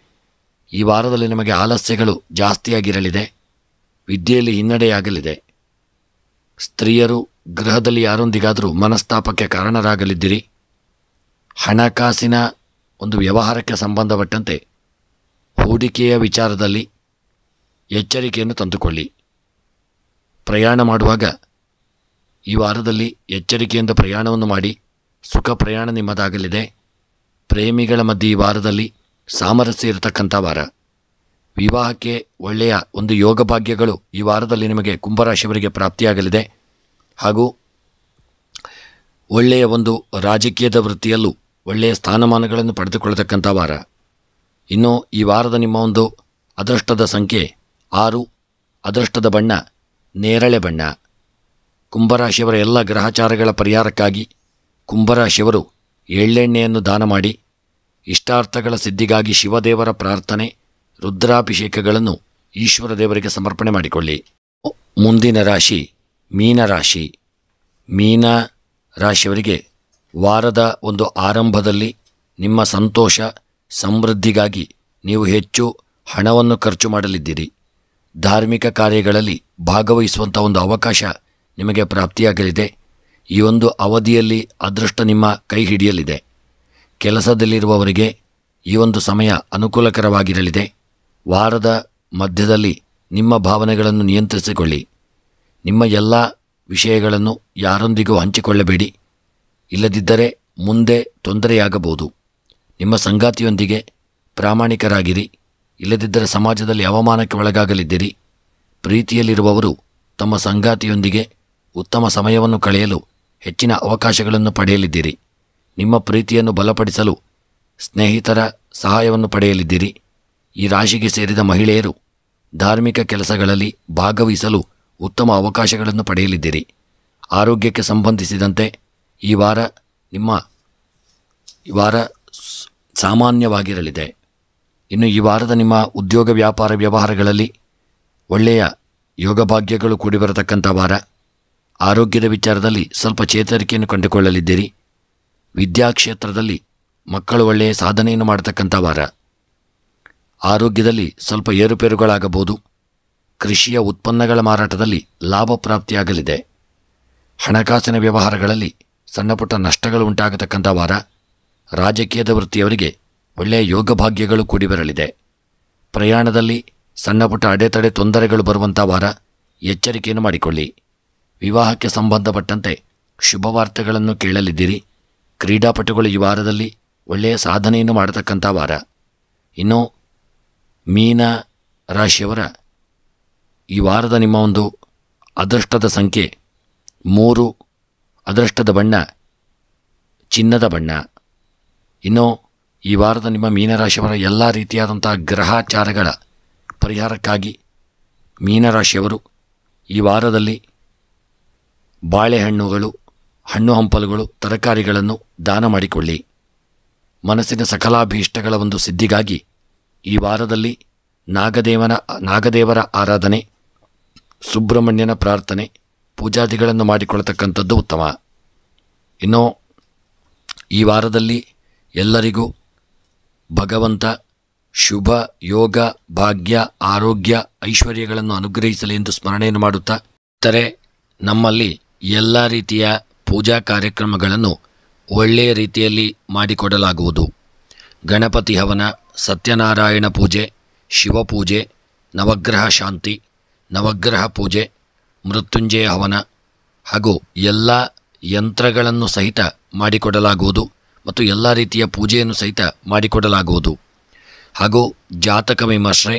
ಈ ವಾರದಲ್ಲಿ ನಿಮಗೆ ಆಲಸ್ಯಗಳು ಜಾಸ್ತಿಯಾಗಿರಲಿದೆ. ವಿದ್ಯೆಯಲ್ಲಿ ಹಿನ್ನಡೆಯಾಗಲಿದೆ. ಸ್ತ್ರೀಯರು ಗೃಹದಲ್ಲಿ ಯಾರೊಂದಿಗಾದರೂ ಮನಸ್ತಾಪಕ್ಕೆ ಕಾರಣರಾಗಲಿದ್ದೀರಿ. ಹಣಕಾಸಿನ ಒಂದು ವ್ಯವಹಾರಕ್ಕೆ ಸಂಬಂಧಪಟ್ಟಂತೆ ಹೂಡಿಕೆಯ ವಿಚಾರದಲ್ಲಿ ಎಚ್ಚರಿಕೆಯನ್ನು ತಂದುಕೊಳ್ಳಿ. ಪ್ರಯಾಣ ಮಾಡುವಾಗ ಈ ವಾರದಲ್ಲಿ ಎಚ್ಚರಿಕೆಯಿಂದ ಪ್ರಯಾಣವನ್ನು ಮಾಡಿ ಸುಖ ಪ್ರಯಾಣ ನಿಮ್ಮದಾಗಲಿದೆ. ಪ್ರೇಮಿಗಳ ಮಧ್ಯೆ ಈ ವಾರದಲ್ಲಿ ಸಾಮರಸ್ಯ ಇರತಕ್ಕಂಥ ವಾರ. ವಿವಾಹಕ್ಕೆ ಒಳ್ಳೆಯ ಒಂದು ಯೋಗ ಭಾಗ್ಯಗಳು ಈ ವಾರದಲ್ಲಿ ನಿಮಗೆ ಕುಂಭರಾಶಿಯವರಿಗೆ ಪ್ರಾಪ್ತಿಯಾಗಲಿದೆ. ಹಾಗೂ ಒಳ್ಳೆಯ ಒಂದು ರಾಜಕೀಯದ ವೃತ್ತಿಯಲ್ಲೂ ಒಳ್ಳೆಯ ಸ್ಥಾನಮಾನಗಳನ್ನು ಪಡೆದುಕೊಳ್ಳತಕ್ಕಂಥ ವಾರ. ಇನ್ನು ಈ ವಾರದ ನಿಮ್ಮ ಒಂದು ಅದೃಷ್ಟದ ಸಂಖ್ಯೆ 6, ಅದೃಷ್ಟದ ಬಣ್ಣ ನೇರಳೆ ಬಣ್ಣ. ಕುಂಭರಾಶಿಯವರ ಎಲ್ಲ ಗ್ರಹಚಾರಗಳ ಪರಿಹಾರಕ್ಕಾಗಿ ಕುಂಭರಾಶಿಯವರು ಎಳ್ಳೆಣ್ಣೆಯನ್ನು ದಾನ ಮಾಡಿ ಇಷ್ಟಾರ್ಥಗಳ ಸಿದ್ಧಿಗಾಗಿ ಶಿವದೇವರ ಪ್ರಾರ್ಥನೆ, ರುದ್ರಾಭಿಷೇಕಗಳನ್ನು ಈಶ್ವರ ದೇವರಿಗೆ ಸಮರ್ಪಣೆ ಮಾಡಿಕೊಳ್ಳಿ. ಮುಂದಿನ ರಾಶಿ ಮೀನರಾಶಿ. ಮೀನ ರಾಶಿಯವರಿಗೆ ವಾರದ ಒಂದು ಆರಂಭದಲ್ಲಿ ನಿಮ್ಮ ಸಂತೋಷ, ಸಮೃದ್ಧಿಗಾಗಿ ನೀವು ಹೆಚ್ಚು ಹಣವನ್ನು ಖರ್ಚು ಮಾಡಲಿದ್ದೀರಿ. ಧಾರ್ಮಿಕ ಕಾರ್ಯಗಳಲ್ಲಿ ಭಾಗವಹಿಸುವಂಥ ಒಂದು ಅವಕಾಶ ನಿಮಗೆ ಪ್ರಾಪ್ತಿಯಾಗಲಿದೆ. ಈ ಒಂದು ಅವಧಿಯಲ್ಲಿ ಅದೃಷ್ಟ ನಿಮ್ಮ ಕೈ ಹಿಡಿಯಲಿದೆ. ಕೆಲಸದಲ್ಲಿರುವವರಿಗೆ ಈ ಒಂದು ಸಮಯ ಅನುಕೂಲಕರವಾಗಿರಲಿದೆ. ವಾರದ ಮಧ್ಯದಲ್ಲಿ ನಿಮ್ಮ ಭಾವನೆಗಳನ್ನು ನಿಯಂತ್ರಿಸಿಕೊಳ್ಳಿ. ನಿಮ್ಮ ಎಲ್ಲ ವಿಷಯಗಳನ್ನು ಯಾರೊಂದಿಗೂ ಹಂಚಿಕೊಳ್ಳಬೇಡಿ. ಇಲ್ಲದಿದ್ದರೆ ಮುಂದೆ ತೊಂದರೆಯಾಗಬಹುದು. ನಿಮ್ಮ ಸಂಗಾತಿಯೊಂದಿಗೆ ಪ್ರಾಮಾಣಿಕರಾಗಿರಿ. ಇಲ್ಲದಿದ್ದರೆ ಸಮಾಜದಲ್ಲಿ ಅವಮಾನಕ್ಕೆ ಒಳಗಾಗಲಿದ್ದೀರಿ. ಪ್ರೀತಿಯಲ್ಲಿರುವವರು ತಮ್ಮ ಸಂಗಾತಿಯೊಂದಿಗೆ ಉತ್ತಮ ಸಮಯವನ್ನು ಕಳೆಯಲು ಹೆಚ್ಚಿನ ಅವಕಾಶಗಳನ್ನು ಪಡೆಯಲಿದ್ದೀರಿ. ನಿಮ್ಮ ಪ್ರೀತಿಯನ್ನು ಬಲಪಡಿಸಲು ಸ್ನೇಹಿತರ ಸಹಾಯವನ್ನು ಪಡೆಯಲಿದ್ದೀರಿ. ಈ ರಾಶಿಗೆ ಸೇರಿದ ಮಹಿಳೆಯರು ಧಾರ್ಮಿಕ ಕೆಲಸಗಳಲ್ಲಿ ಭಾಗವಹಿಸಲು ಉತ್ತಮ ಅವಕಾಶಗಳನ್ನು ಪಡೆಯಲಿದ್ದೀರಿ. ಆರೋಗ್ಯಕ್ಕೆ ಸಂಬಂಧಿಸಿದಂತೆ ಈ ವಾರ ಸಾಮಾನ್ಯವಾಗಿರಲಿದೆ. ಇನ್ನು ಈ ವಾರದ ನಿಮ್ಮ ಉದ್ಯೋಗ ವ್ಯಾಪಾರ ವ್ಯವಹಾರಗಳಲ್ಲಿ ಒಳ್ಳೆಯ ಯೋಗಭಾಗ್ಯಗಳು ಕೂಡಿಬರತಕ್ಕಂಥ ವಾರ. ಆರೋಗ್ಯದ ವಿಚಾರದಲ್ಲಿ ಸ್ವಲ್ಪ ಚೇತರಿಕೆಯನ್ನು ಕಂಡುಕೊಳ್ಳಲಿದ್ದೀರಿ. ವಿದ್ಯಾಕ್ಷೇತ್ರದಲ್ಲಿ ಮಕ್ಕಳು ಒಳ್ಳೆಯ ಸಾಧನೆಯನ್ನು ಮಾಡತಕ್ಕಂಥ ವಾರ. ಆರೋಗ್ಯದಲ್ಲಿ ಸ್ವಲ್ಪ ಏರುಪೇರುಗಳಾಗಬಹುದು. ಕೃಷಿಯ ಉತ್ಪನ್ನಗಳ ಮಾರಾಟದಲ್ಲಿ ಲಾಭ ಪ್ರಾಪ್ತಿಯಾಗಲಿದೆ. ಹಣಕಾಸಿನ ವ್ಯವಹಾರಗಳಲ್ಲಿ ಸಣ್ಣಪುಟ್ಟ ನಷ್ಟಗಳು ಉಂಟಾಗತಕ್ಕಂಥ ವಾರ. ರಾಜಕೀಯದ ವೃತ್ತಿಯವರಿಗೆ ಒಳ್ಳೆಯ ಯೋಗಭಾಗ್ಯಗಳು ಕೂಡಿಬರಲಿದೆ. ಪ್ರಯಾಣದಲ್ಲಿ ಸಣ್ಣಪುಟ್ಟ ಅಡೆತಡೆ ತೊಂದರೆಗಳು ಬರುವಂಥ ವಾರ. ಎಚ್ಚರಿಕೆಯನ್ನು ಮಾಡಿಕೊಳ್ಳಿ. ವಿವಾಹಕ್ಕೆ ಸಂಬಂಧಪಟ್ಟಂತೆ ಶುಭವಾರ್ತೆಗಳನ್ನು ಕೇಳಲಿದ್ದೀರಿ. ಕ್ರೀಡಾಪಟುಗಳು ಈ ವಾರದಲ್ಲಿ ಒಳ್ಳೆಯ ಸಾಧನೆಯನ್ನು ಮಾಡತಕ್ಕಂಥ ವಾರ. ಇನ್ನು ಮೀನ ರಾಶಿಯವರ ಈ ವಾರದ ನಿಮ್ಮ ಒಂದು ಅದೃಷ್ಟದ ಸಂಖ್ಯೆ 3, ಅದೃಷ್ಟದ ಬಣ್ಣ ಚಿನ್ನದ ಬಣ್ಣ. ಇನ್ನು ಈ ವಾರದ ನಿಮ್ಮ ಮೀನರಾಶಿಯವರ ಎಲ್ಲ ರೀತಿಯಾದಂಥ ಗ್ರಹಾಚಾರಗಳ ಪರಿಹಾರಕ್ಕಾಗಿ ಮೀನರಾಶಿಯವರು ಈ ವಾರದಲ್ಲಿ ಬಾಳೆಹಣ್ಣುಗಳು, ಹಣ್ಣು ಹಂಪಲುಗಳು, ತರಕಾರಿಗಳನ್ನು ದಾನ ಮಾಡಿಕೊಳ್ಳಿ. ಮನಸ್ಸಿನ ಸಕಲಾಭೀಷ್ಟಗಳ ಒಂದು ಸಿದ್ಧಿಗಾಗಿ ಈ ವಾರದಲ್ಲಿ ನಾಗದೇವರ ಆರಾಧನೆ, ಸುಬ್ರಹ್ಮಣ್ಯನ ಪ್ರಾರ್ಥನೆ, ಪೂಜಾದಿಗಳನ್ನು ಮಾಡಿಕೊಳ್ಳತಕ್ಕಂಥದ್ದು ಉತ್ತಮ. ಇನ್ನು ಈ ವಾರದಲ್ಲಿ ಎಲ್ಲರಿಗೂ ಭಗವಂತ ಶುಭ ಯೋಗ ಭಾಗ್ಯ ಆರೋಗ್ಯ ಐಶ್ವರ್ಯಗಳನ್ನು ಅನುಗ್ರಹಿಸಲಿ ಎಂದು ಸ್ಮರಣೆಯನ್ನು ಮಾಡುತ್ತಾ ಇತರೆ ನಮ್ಮಲ್ಲಿ ಎಲ್ಲ ರೀತಿಯ ಪೂಜಾ ಕಾರ್ಯಕ್ರಮಗಳನ್ನು ಒಳ್ಳೆಯ ರೀತಿಯಲ್ಲಿ ಮಾಡಿಕೊಡಲಾಗುವುದು. ಗಣಪತಿ ಹವನ, ಸತ್ಯನಾರಾಯಣ ಪೂಜೆ, ಶಿವಪೂಜೆ, ನವಗ್ರಹ ಶಾಂತಿ, ನವಗ್ರಹ ಪೂಜೆ, ಮೃತ್ಯುಂಜಯ ಹವನ ಹಾಗೂ ಎಲ್ಲ ಯಂತ್ರಗಳನ್ನು ಸಹಿತ ಮಾಡಿಕೊಡಲಾಗುವುದು ಮತ್ತು ಎಲ್ಲ ರೀತಿಯ ಪೂಜೆಯನ್ನು ಸಹಿತ ಮಾಡಿಕೊಡಲಾಗುವುದು. ಹಾಗೂ ಜಾತಕ ವಿಮರ್ಶೆ,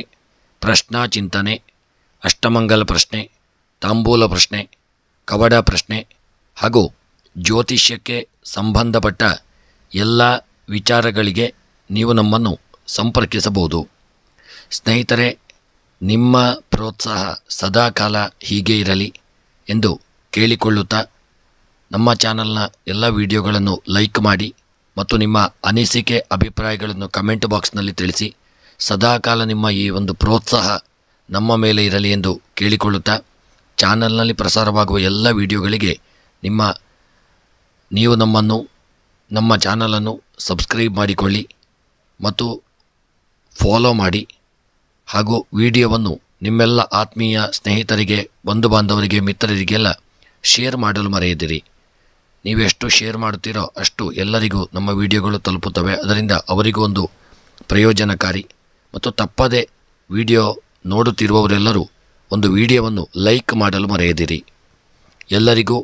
ಪ್ರಶ್ನಾ ಚಿಂತನೆ, ಅಷ್ಟಮಂಗಲ ಪ್ರಶ್ನೆ, ತಾಂಬೂಲ ಪ್ರಶ್ನೆ, ಕವಡ ಪ್ರಶ್ನೆ ಹಾಗೂ ಜ್ಯೋತಿಷ್ಯಕ್ಕೆ ಸಂಬಂಧಪಟ್ಟ ಎಲ್ಲ ವಿಚಾರಗಳಿಗೆ ನೀವು ನಮ್ಮನ್ನು ಸಂಪರ್ಕಿಸಬಹುದು. ಸ್ನೇಹಿತರೆ, ನಿಮ್ಮ ಪ್ರೋತ್ಸಾಹ ಸದಾಕಾಲ ಹೀಗೆ ಇರಲಿ ಎಂದು ಕೇಳಿಕೊಳ್ಳುತ್ತಾ ನಮ್ಮ ಚಾನಲ್ನ ಎಲ್ಲ ವಿಡಿಯೋಗಳನ್ನು ಲೈಕ್ ಮಾಡಿ ಮತ್ತು ನಿಮ್ಮ ಅನಿಸಿಕೆ ಅಭಿಪ್ರಾಯಗಳನ್ನು ಕಮೆಂಟ್ ಬಾಕ್ಸ್ನಲ್ಲಿ ತಿಳಿಸಿ. ಸದಾಕಾಲ ನಿಮ್ಮ ಈ ಒಂದು ಪ್ರೋತ್ಸಾಹ ನಮ್ಮ ಮೇಲೆ ಇರಲಿ ಎಂದು ಕೇಳಿಕೊಳ್ಳುತ್ತಾ ಚಾನಲ್ನಲ್ಲಿ ಪ್ರಸಾರವಾಗುವ ಎಲ್ಲ ವಿಡಿಯೋಗಳಿಗೆ ನೀವು ನಮ್ಮ ಚಾನಲನ್ನು ಸಬ್ಸ್ಕ್ರೈಬ್ ಮಾಡಿಕೊಳ್ಳಿ ಮತ್ತು ಫಾಲೋ ಮಾಡಿ. ಹಾಗೂ ವಿಡಿಯೋವನ್ನು ನಿಮ್ಮೆಲ್ಲ ಆತ್ಮೀಯ ಸ್ನೇಹಿತರಿಗೆ, ಬಂಧು ಬಾಂಧವರಿಗೆ, ಮಿತ್ರರಿಗೆಲ್ಲ ಶೇರ್ ಮಾಡಲು ಮರೆಯದಿರಿ. ನೀವೆಷ್ಟು ಶೇರ್ ಮಾಡುತ್ತೀರೋ ಅಷ್ಟು ಎಲ್ಲರಿಗೂ ನಮ್ಮ ವಿಡಿಯೋಗಳು ತಲುಪುತ್ತವೆ. ಅದರಿಂದ ಅವರಿಗೂ ಒಂದು ಪ್ರಯೋಜನಕಾರಿ. ಮತ್ತು ತಪ್ಪದೆ ವಿಡಿಯೋ ನೋಡುತ್ತಿರುವವರೆಲ್ಲರೂ ಒಂದು ವಿಡಿಯೋವನ್ನು ಲೈಕ್ ಮಾಡಲು ಮರೆಯದಿರಿ. ಎಲ್ಲರಿಗೂ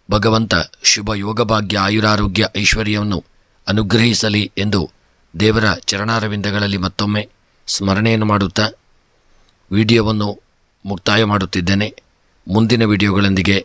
ಭಗವಂತ ಶುಭ ಯೋಗಭಾಗ್ಯ ಆಯುರಾರೋಗ್ಯ ಐಶ್ವರ್ಯವನ್ನು ಅನುಗ್ರಹಿಸಲಿ ಎಂದು ದೇವರ ಚರಣಾರವಿಂದಗಳಲ್ಲಿ ಮತ್ತೊಮ್ಮೆ ಸ್ಮರಣೆಯನ್ನು ಮಾಡುತ್ತಾ ವಿಡಿಯೋವನ್ನು ಮುಕ್ತಾಯ ಮಾಡುತ್ತಿದ್ದೇನೆ. ಮುಂದಿನ ವಿಡಿಯೋಗಳೊಂದಿಗೆ